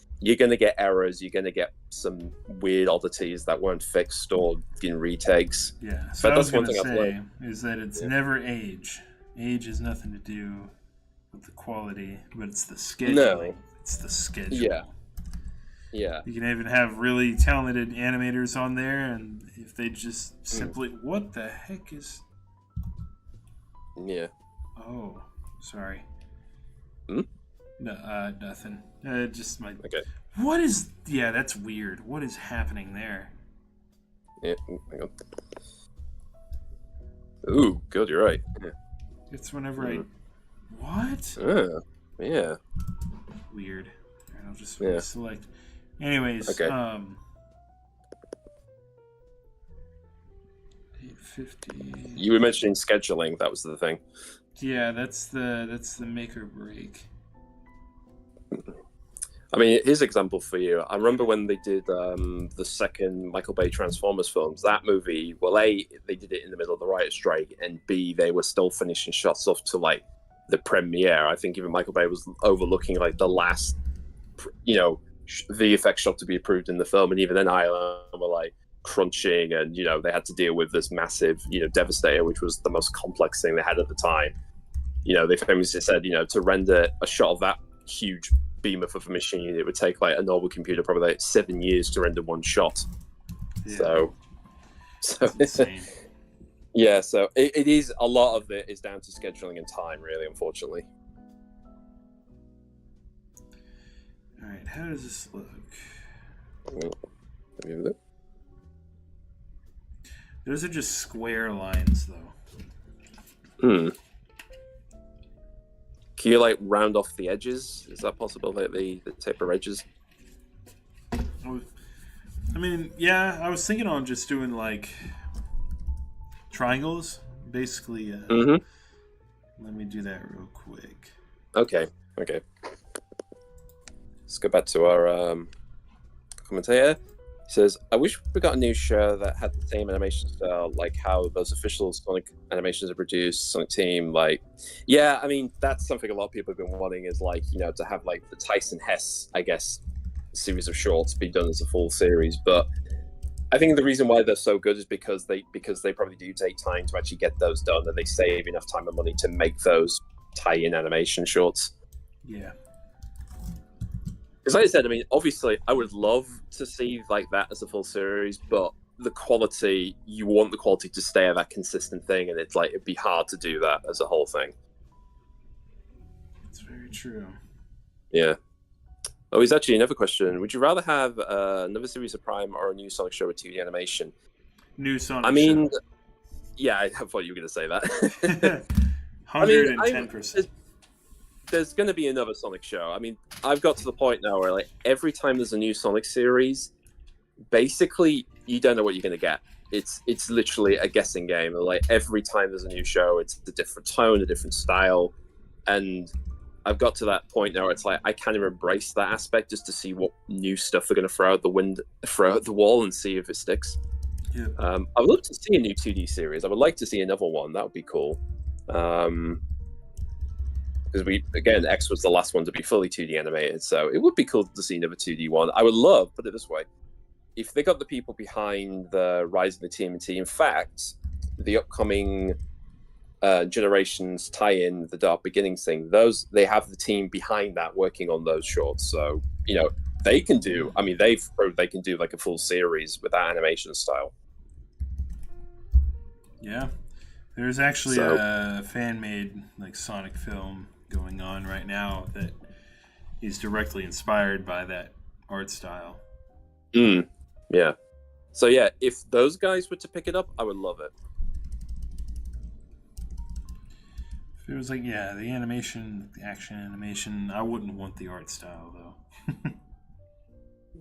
errors. You're gonna get some weird oddities that weren't fixed or in retakes. Yeah. So but I was that's one going to thing I've say learned. is that it's never age. Age has nothing to do with the quality, but it's the scheduling. No. It's the schedule. Yeah. Yeah. You can even have really talented animators on there, and if they just simply, what the heck is? Yeah. Oh, sorry. Hmm? No, nothing. Just my. Okay. What is? Yeah, that's weird. What is happening there? Yeah. Hang on. Ooh, good. You're right. Yeah. It's whenever I. What? Yeah. Weird. All right, I'll just Yeah. select. Anyways, Okay. 850. You were mentioning scheduling. That was the thing. Yeah, that's the make or break. I mean, here's an example for you. I remember when they did the second Michael Bay Transformers films. That movie, well, A, they did it in the middle of the writer's strike, and B, they were still finishing shots off to like the premiere. I think even Michael Bay was overlooking like the last, VFX shot to be approved in the film, and even then, Ireland were like crunching, and they had to deal with this massive, Devastator, which was the most complex thing they had at the time. They famously said, to render a shot of that huge behemoth of a machine, it would take like a normal computer probably like 7 years to render one shot. Yeah. So That's insane. yeah, so it is, a lot of it is down to scheduling and time, really, unfortunately. All right, how does this look? Let me have a look. Those are just square lines, though. Can you like round off the edges? Is that possible? Like the taper edges? I mean, yeah, I was thinking on just doing like triangles, basically. Let me do that real quick. Okay. Let's go back to our commentator. He says, I wish we got a new show that had the same animation style, like how those official Sonic animations are produced, Sonic Team. Like, yeah, I mean, that's something a lot of people have been wanting, is like, to have like the Tyson Hess, I guess, series of shorts be done as a full series. But I think the reason why they're so good is because they probably do take time to actually get those done, and they save enough time and money to make those tie-in animation shorts. Yeah. Because like I said, I mean, obviously, I would love to see like that as a full series, but the quality, you want the quality to stay at that consistent thing, and it's like, it'd be hard to do that as a whole thing. That's very true. Yeah. Oh, he's actually another question. Would you rather have another series of Prime or a new Sonic show with 2D animation? New Sonic I mean, show. Yeah, I thought you were going to say that. 110%. There's going to be another Sonic show. I mean, I've got to the point now where like every time there's a new Sonic series, basically you don't know what you're going to get. It's literally a guessing game. Like every time there's a new show, it's a different tone, a different style, and I've got to that point now where it's like I kind of embrace that aspect just to see what new stuff they're going to throw out the wall and see if it sticks. Yeah. I would love to see a new 2D series. I would like to see another one. That would be cool. Because X was the last one to be fully 2D animated, so it would be cool to see another 2D one. I would love, put it this way, if they got the people behind the Rise of the TMNT, in fact, the upcoming Generations tie-in, the Dark Beginnings thing, they have the team behind that working on those shorts, so, they can do, I mean, they've proved they can do like a full series with that animation style. Yeah. There's actually So, a fan-made like Sonic film going on right now that is directly inspired by that art style. yeah. So yeah, if those guys were to pick it up, I would love it. If it was like, yeah, the animation, the action animation, I wouldn't want the art style though.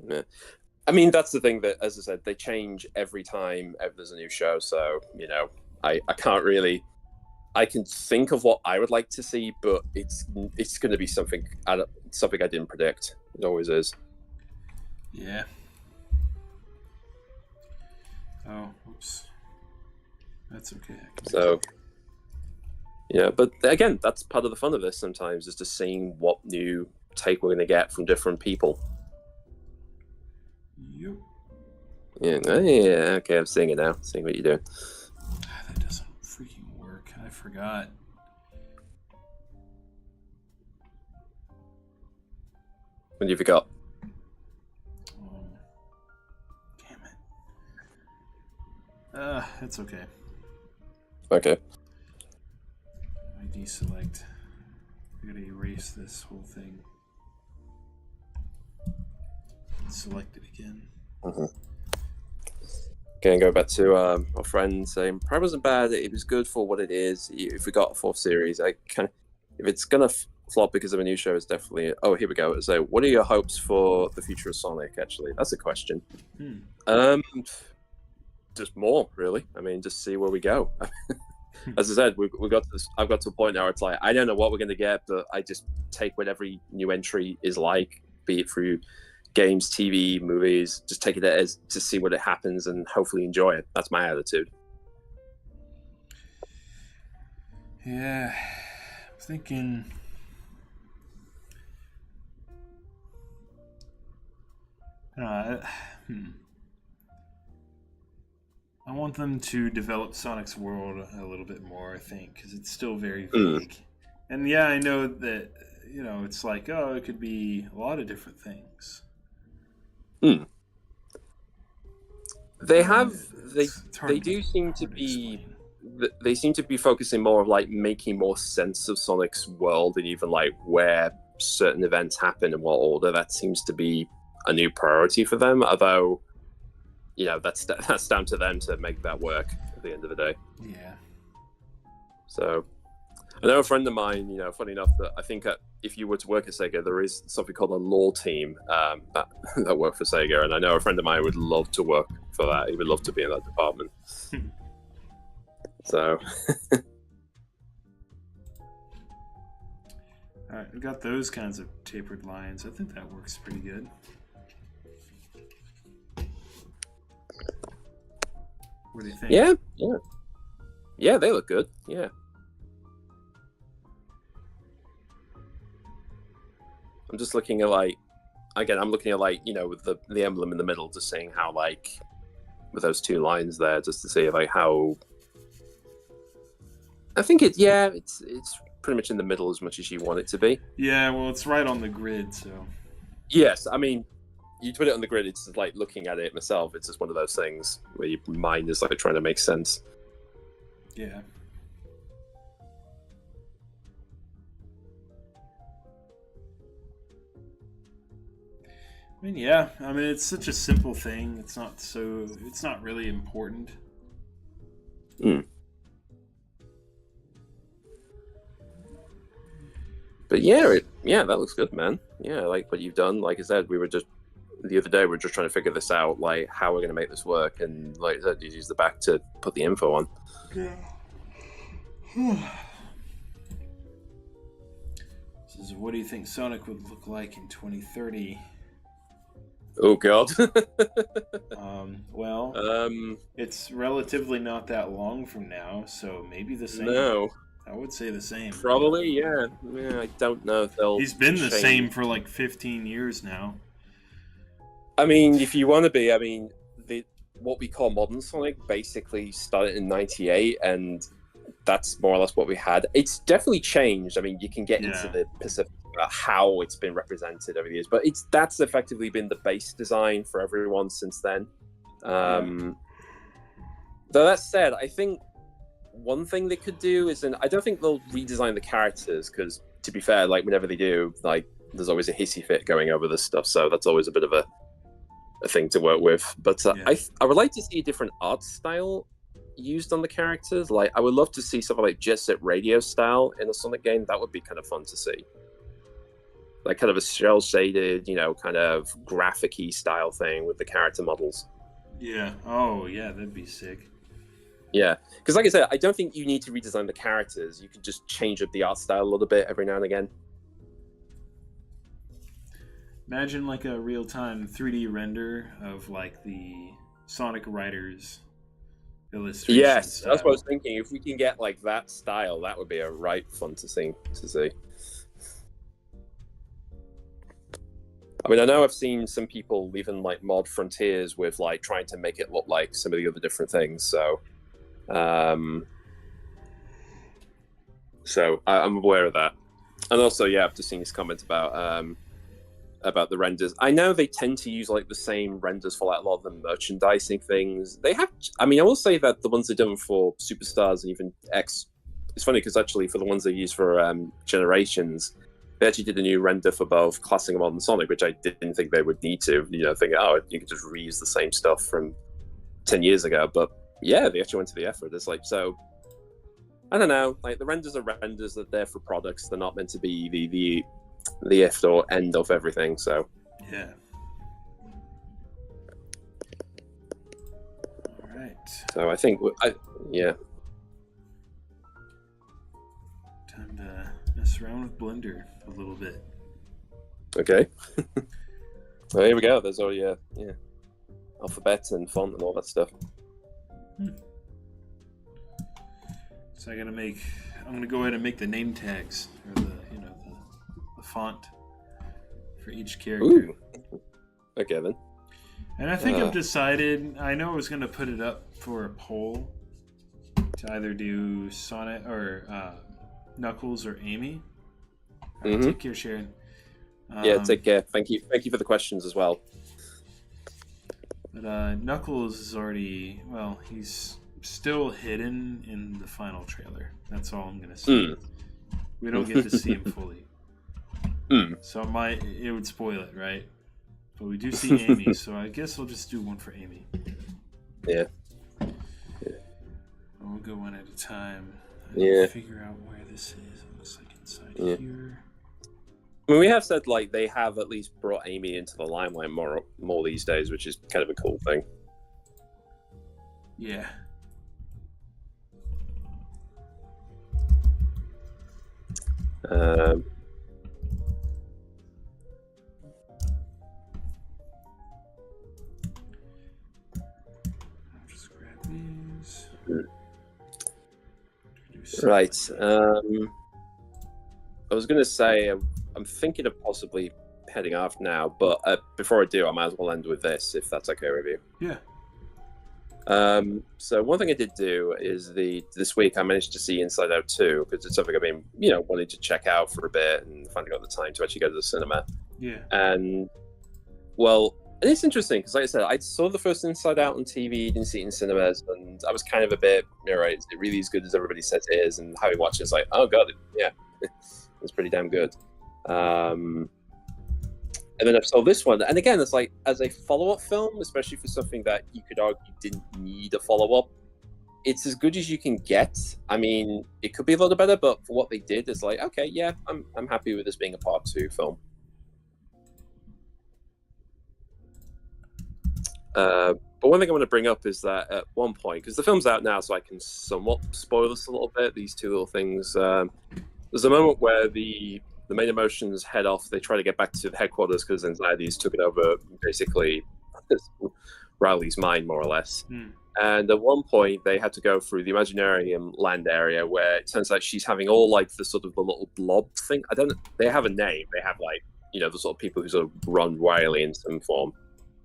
Yeah. I mean, that's the thing that, as I said, they change every time ever there's a new show. So, I can't really. I can think of what I would like to see, but it's going to be something I didn't predict. It always is. Yeah. Oh, oops. That's okay. So, yeah, but again, that's part of the fun of this. Sometimes is just seeing what new take we're going to get from different people. Yep. Yeah, yeah. Okay, I'm seeing it now. Seeing what you're doing. That doesn't freaking work. I forgot. When you forgot. Oh, damn it. That's okay. Okay. I deselect. I gotta erase this whole thing. Select it again. Mm-hmm. Okay, and go back to our friend saying probably wasn't bad. It was good for what it is. If we got a fourth series, if it's gonna flop because of a new show, it's definitely. Oh, here we go. So, what are your hopes for the future of Sonic? Actually, that's a question. Just more, really. I mean, just see where we go. As I said, we got to this. I've got to a point now where it's like I don't know what we're gonna get, but I just take what every new entry is like, be it through games, TV, movies, just take it as to see what it happens and hopefully enjoy it. That's my attitude. Yeah. I'm thinking. I want them to develop Sonic's world a little bit more, I think, because it's still very vague. And yeah, I know that, it's like, oh, it could be a lot of different things. They do seem to be they seem to be focusing more of like making more sense of Sonic's world and even like where certain events happen and what order. That seems to be a new priority for them, although that's down to them to make that work at the end of the day. Yeah. So I know a friend of mine, funny enough, that I think if you were to work at Sega, there is something called a law team that work for Sega, and I know a friend of mine would love to work for that. He would love to be in that department. So. All right, we got those kinds of tapered lines. I think that works pretty good. What do you think? Yeah, they look good. Yeah. I'm just looking at with the emblem in the middle, just seeing how with those two lines there, just to see how. I think it's pretty much in the middle as much as you want it to be. Yeah, well, it's right on the grid, so. Yes, I mean, you put it on the grid. It's like looking at it myself. It's just one of those things where your mind is like trying to make sense. Yeah. I mean, it's such a simple thing. It's not really important. But that looks good, man. Yeah, I like what you've done. Like I said, the other day we were just trying to figure this out, like how we're going to make this work, and like I said, you use the back to put the info on. Yeah. So what do you think Sonic would look like in 2030? Oh God. It's relatively not that long from now, so maybe the same. No. I would say the same. Probably, yeah. I don't know if they'll. He's been the same for like 15 years now. I mean, if you want to be, what we call modern Sonic basically started in '98, and that's more or less what we had. It's definitely changed. I mean, you can get into the Pacific about how it's been represented over the years, but that's effectively been the base design for everyone since then. Though that said, I think one thing they could do is, and I don't think they'll redesign the characters because, to be fair, like whenever they do, like there's always a hissy fit going over this stuff, so that's always a bit of a thing to work with. But Yeah. I would like to see a different art style used on the characters. Like I would love to see something like Jet Set Radio style in a Sonic game. That would be kind of fun to see. Like kind of a shell shaded, kind of graphic-y style thing with the character models. Yeah. Oh, yeah, that'd be sick. Yeah, because like I said, I don't think you need to redesign the characters. You can just change up the art style a little bit every now and again. Imagine like a real-time 3D render of like the Sonic Riders illustration. Yes, style. that's what I was thinking. If we can get like that style, that would be a right fun to see. I mean, I know I've seen some people even like mod Frontiers with like trying to make it look like some of the other different things. So I'm aware of that. And also, yeah, I've just seen this comment about the renders. I know they tend to use like the same renders for like a lot of the merchandising things. They have, I mean, I will say that the ones they've done for Superstars and even X, it's funny because actually for the ones they use for Generations, they actually did a new render for both Classic and Modern Sonic, which I didn't think they would need to. Thinking, you could just reuse the same stuff from 10 years ago. But yeah, they actually went to the effort. It's like, so I don't know. Like the renders are renders. They're there for products. They're not meant to be the if or end of everything. So yeah. All right. So I think yeah. Time to mess around with Blender a little bit. Okay. Well, here we go. There's all yeah, alphabet and font and all that stuff. So I'm gonna go ahead and make the name tags or the font for each character. Ooh. Okay then. And I think I've decided. I know I was gonna put it up for a poll to either do Sonic or Knuckles or Amy. Take care, Sharon. Yeah, take care. Thank you for the questions as well. But Knuckles is already, he's still hidden in the final trailer. That's all I'm gonna say. We don't get to see him fully. So it would spoil it, right? But we do see Amy, so I guess I'll just do one for Amy. Yeah. We'll go one at a time. Yeah. Figure out where this is. It looks like inside here. I mean, we have said like they have at least brought Amy into the limelight more these days, which is kind of a cool thing. Yeah. Just grab these. Right. I was going to say I'm thinking of possibly heading off now, but before I do, I might as well end with this, if that's okay with you. Yeah. So one thing I did do is this week I managed to see Inside Out 2 because it's something I've been wanting to check out for a bit and finally got the time to actually go to the cinema. Yeah. And well, and it's interesting because like I said, I saw the first Inside Out on TV, didn't see it in cinemas, and I was kind of a bit, right, is it really as good as everybody says it is? And having watched it, it's like, oh god, it's pretty damn good. And then I saw this one, and again, it's like as a follow-up film, especially for something that you could argue didn't need a follow-up, it's as good as you can get. I mean, it could be a little better, but for what they did, it's like, okay, yeah, I'm happy with this being a part 2 film. But one thing I want to bring up is that at one point, because the film's out now, so I can somewhat spoil this a little bit. These two little things. There's a moment where the main emotions head off. They try to get back to the headquarters because anxieties took it over, basically Riley's mind, more or less. And at one point, they had to go through the Imaginarium land area where it turns out she's having all like the sort of the little blob thing. They have a name. They have like, the sort of people who sort of run Riley in some form.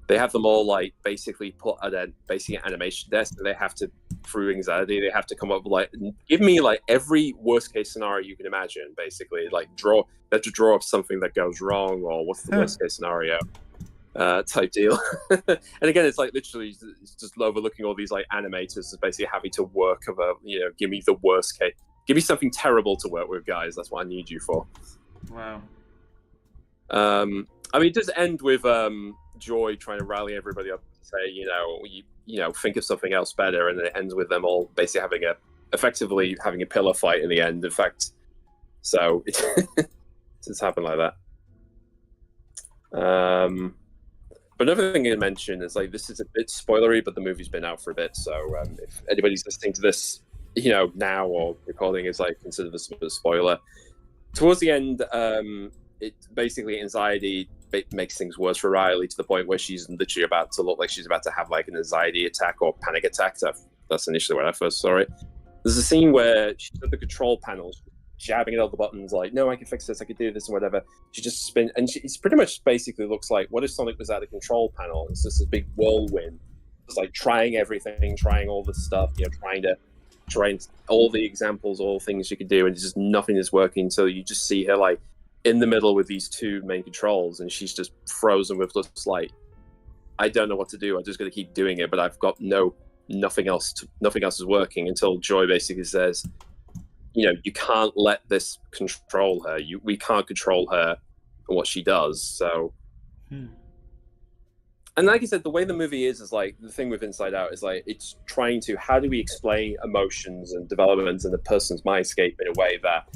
They have them all like basically put at a basic animation desk. They have to, through anxiety, they have to come up with like, give me like every worst case scenario you can imagine. Basically, like they have to draw up something that goes wrong or what's the worst case scenario. type deal. And again, it's like literally it's just overlooking all these like animators basically having to work of a give me the worst case, give me something terrible to work with, guys. That's what I need you for. Wow. I mean, it does end with Joy trying to rally everybody up to say, think of something else better, and it ends with them all basically effectively having a pillow fight in the end. In fact, so it's happened like that. But another thing to mention is like this is a bit spoilery, but the movie's been out for a bit, so if anybody's listening to this, now or recording is like consider this a spoiler. Towards the end, it basically anxiety makes things worse for Riley to the point where she's literally about to look like she's about to have like an anxiety attack or panic attack. That's initially when I first saw it. There's a scene where she's at the control panel, jabbing at all the buttons, like, no, I can fix this, I can do this, and whatever. She just spins, and it's pretty much basically looks like, what if Sonic was at the control panel? It's just a big whirlwind. It's like trying everything, trying all the stuff, trying all the examples, all things you could do, and just nothing is working. So you just see her like in the middle with these two main controls, and she's just frozen with just like, I don't know what to do. I'm just going to keep doing it, but I've got nothing else is working until Joy basically says, you can't let this control her. We can't control her and what she does. So, and like I said, the way the movie is like the thing with Inside Out is like it's trying to how do we explain emotions and developments in the person's mindscape in a way that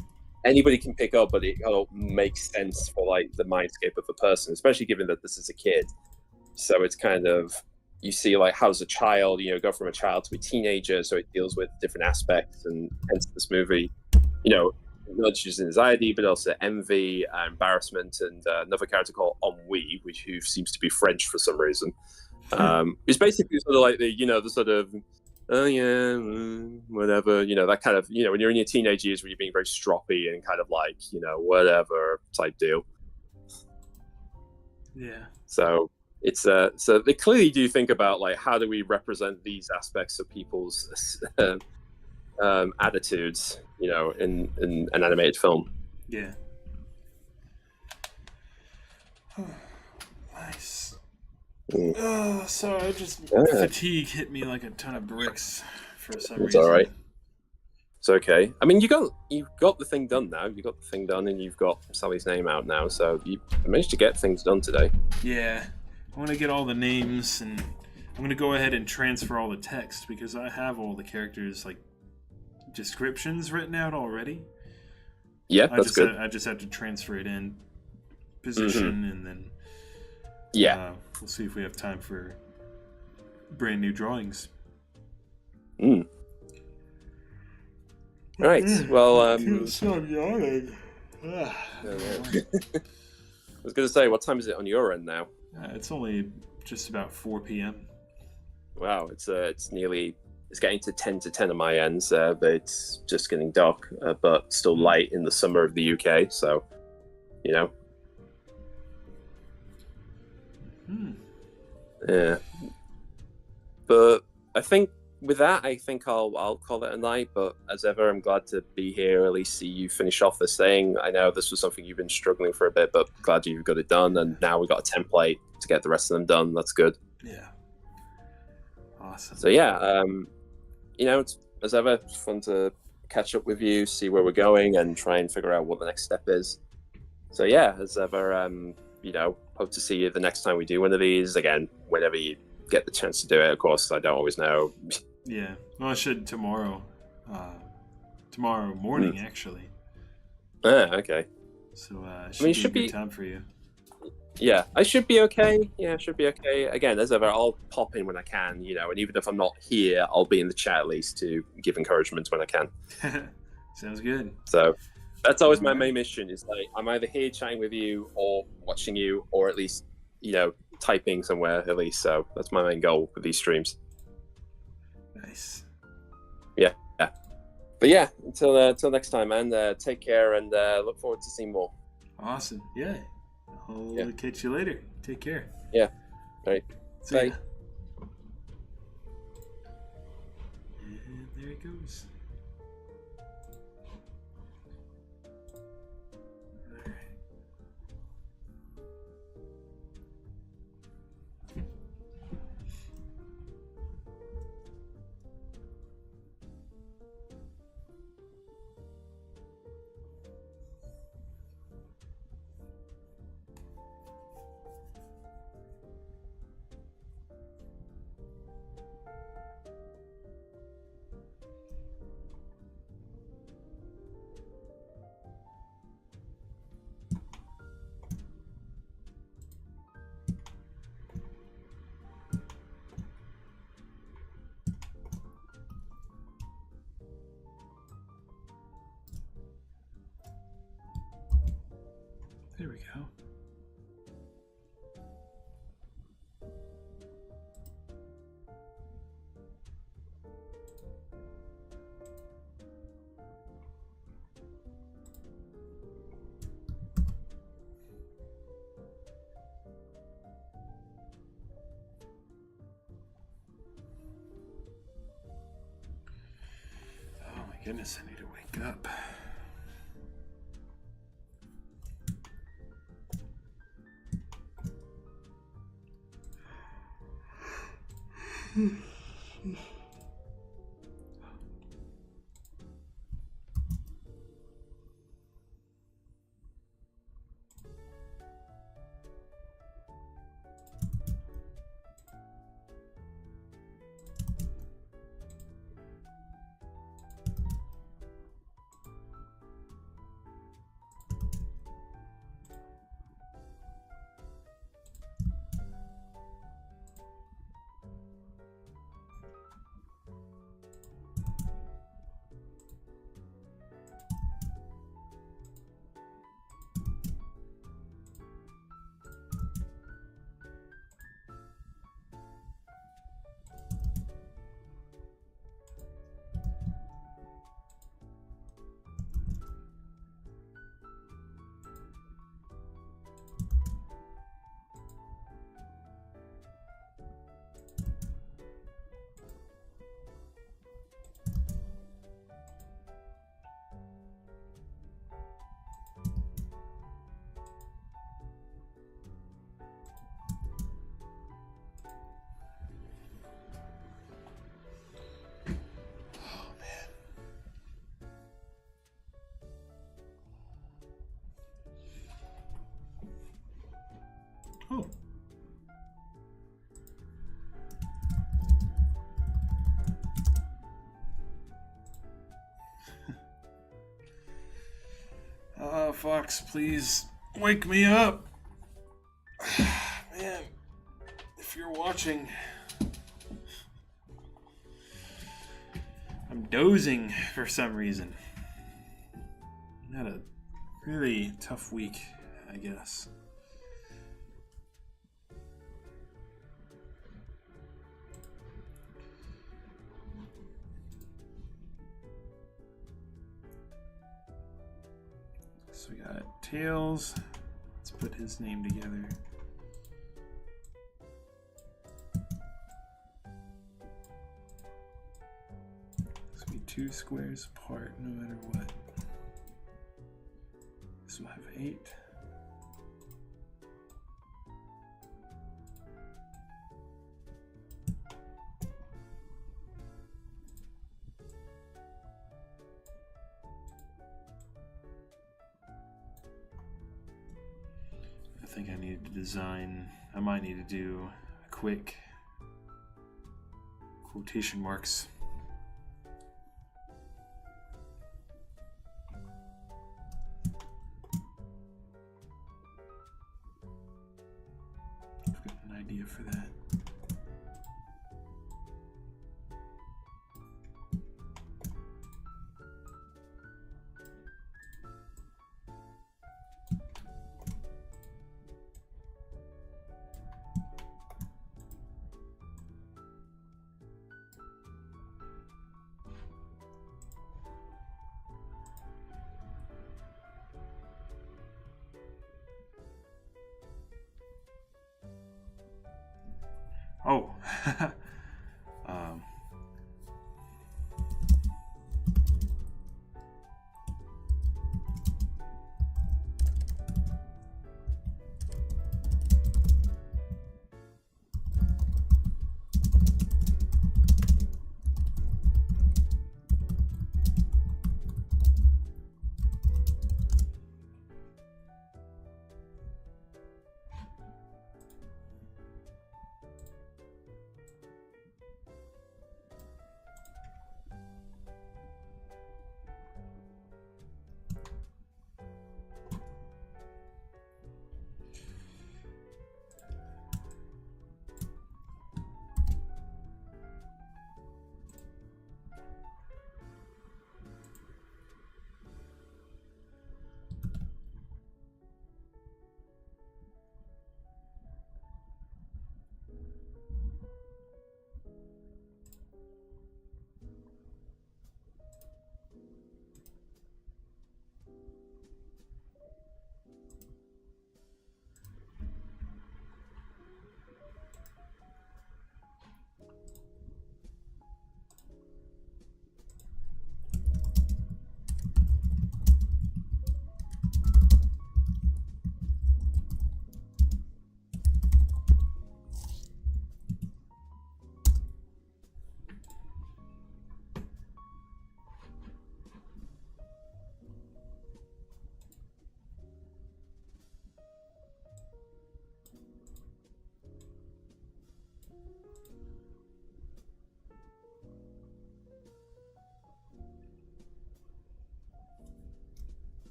anybody can pick up, but it makes sense for like the mindscape of the person, especially given that this is a kid. So it's kind of you see like how does a child go from a child to a teenager, so it deals with different aspects, and hence this movie not just anxiety but also envy, embarrassment, and another character called Ennui, who seems to be French for some reason. It's basically sort of like the sort of oh yeah, whatever, that kind of when you're in your teenage years where you're being very stroppy and kind of like whatever type deal. Yeah. So it's so they clearly do think about like how do we represent these aspects of people's attitudes, in an animated film. Yeah. Nice. Sorry, I just fatigue hit me like a ton of bricks for some reason. It's all right. It's okay. I mean, you've got the thing done now. You got the thing done, and you've got Sally's name out now, so you managed to get things done today. Yeah. I want to get all the names, and I'm going to go ahead and transfer all the text because I have all the characters, like, descriptions written out already. Yeah, that's good. I just have to transfer it in position, and then we'll see if we have time for brand new drawings. Right. Well, I'm yawning. I was going to say, what time is it on your end now? It's only just about 4 p.m. Wow, it's getting to 10 to 10 on my end, but it's just getting dark, but still light in the summer of the UK, so, Yeah. But I think with that, I'll call it a night, but as ever, I'm glad to be here, at least see you finish off this thing. I know this was something you've been struggling for a bit, but glad you've got it done, and now we've got a template to get the rest of them done. That's good. Yeah. Awesome. So yeah, it's, as ever, fun to catch up with you, see where we're going, and try and figure out what the next step is. So yeah, as ever, hope to see you the next time we do one of these. Again, whenever you get the chance to do it. Of course, I don't always know. Yeah. Well, I should tomorrow. Tomorrow morning, actually. Okay. So it should be a good time for you. Yeah, I should be okay. Yeah, I should be okay. Again, as ever, I'll pop in when I can, and even if I'm not here, I'll be in the chat at least to give encouragement when I can. Sounds good. So that's always my main mission. Is like I'm either here chatting with you or watching you, or at least typing somewhere at least. So that's my main goal with these streams. Nice. Yeah. But yeah, until next time, man. Take care, and look forward to seeing more. Awesome. Yeah. I'll catch you later. Take care. Yeah. All right. See Bye. ya. And there it goes. There we go. Oh my goodness, I need to wake up. Oh. Fox, please wake me up. Man, if you're watching, I'm dozing for some reason. Had a really tough week, I guess. So we got Tails. Let's put his name together. This will be 2 squares apart no matter what. This will have 8. I think I need to design, I might need to do a quick quotation marks. I've got an idea for that. Oh,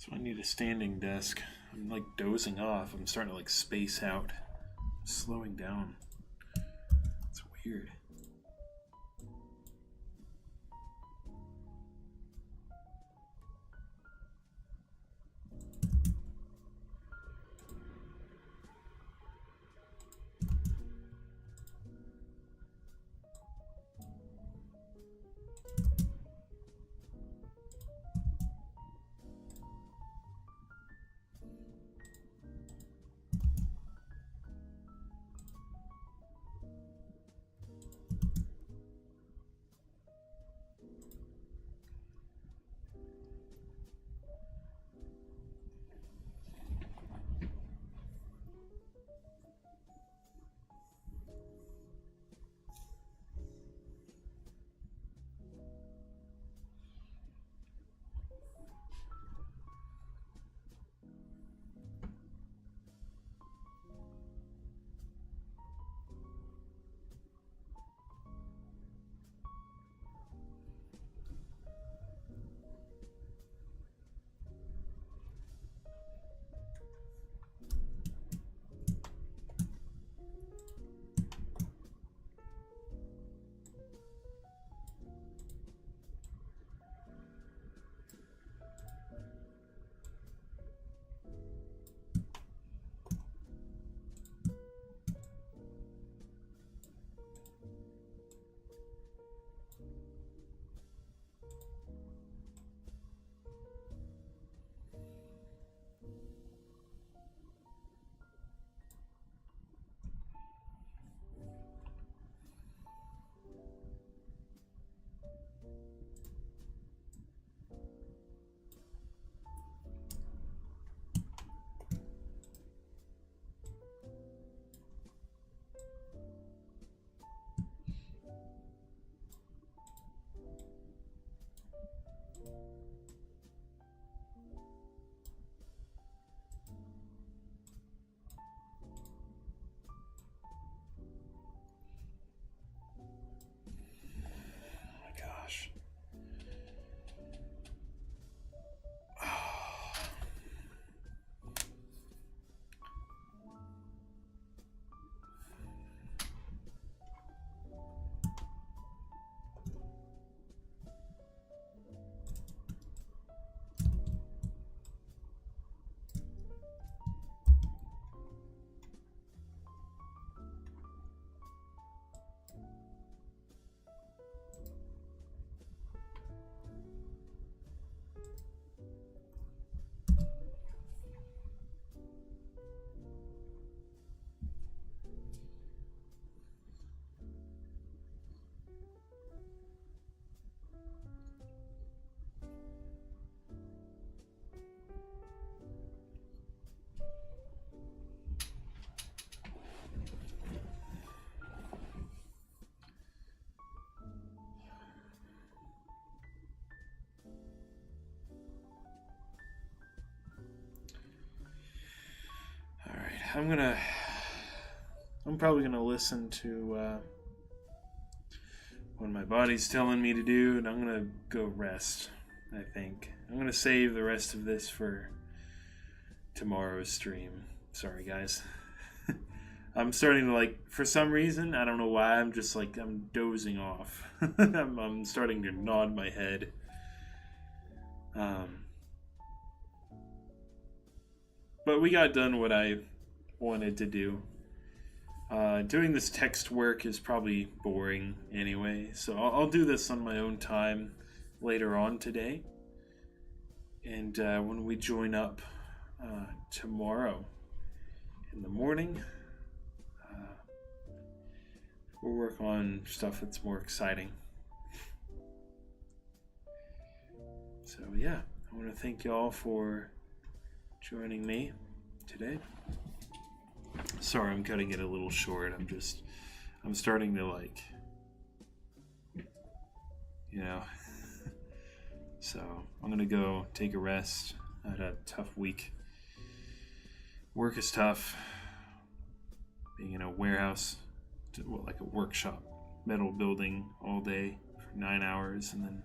So I need a standing desk. I'm like dozing off. I'm starting to like space out. Slowing down. It's weird. Gosh. I'm probably gonna listen to what my body's telling me to do, and I'm gonna go rest. I think I'm gonna save the rest of this for tomorrow's stream. Sorry, guys. I'm starting to for some reason, I don't know why. I'm dozing off. I'm starting to nod my head. But we got done what I wanted to do. Doing this text work is probably boring anyway, so I'll do this on my own time later on today. And when we join up tomorrow in the morning, we'll work on stuff that's more exciting. So yeah, I want to thank y'all for joining me today. Sorry, I'm cutting it a little short. I'm starting to So I'm gonna go take a rest. I had a tough week. Work is tough. Being in a warehouse, like a workshop, metal building all day for 9 hours, and then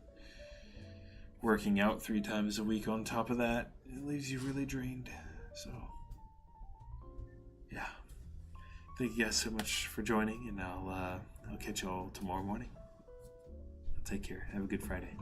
working out 3 times a week on top of that it leaves you really drained. So, yeah. Thank you guys so much for joining, and I'll catch you all tomorrow morning. Take care. Have a good Friday.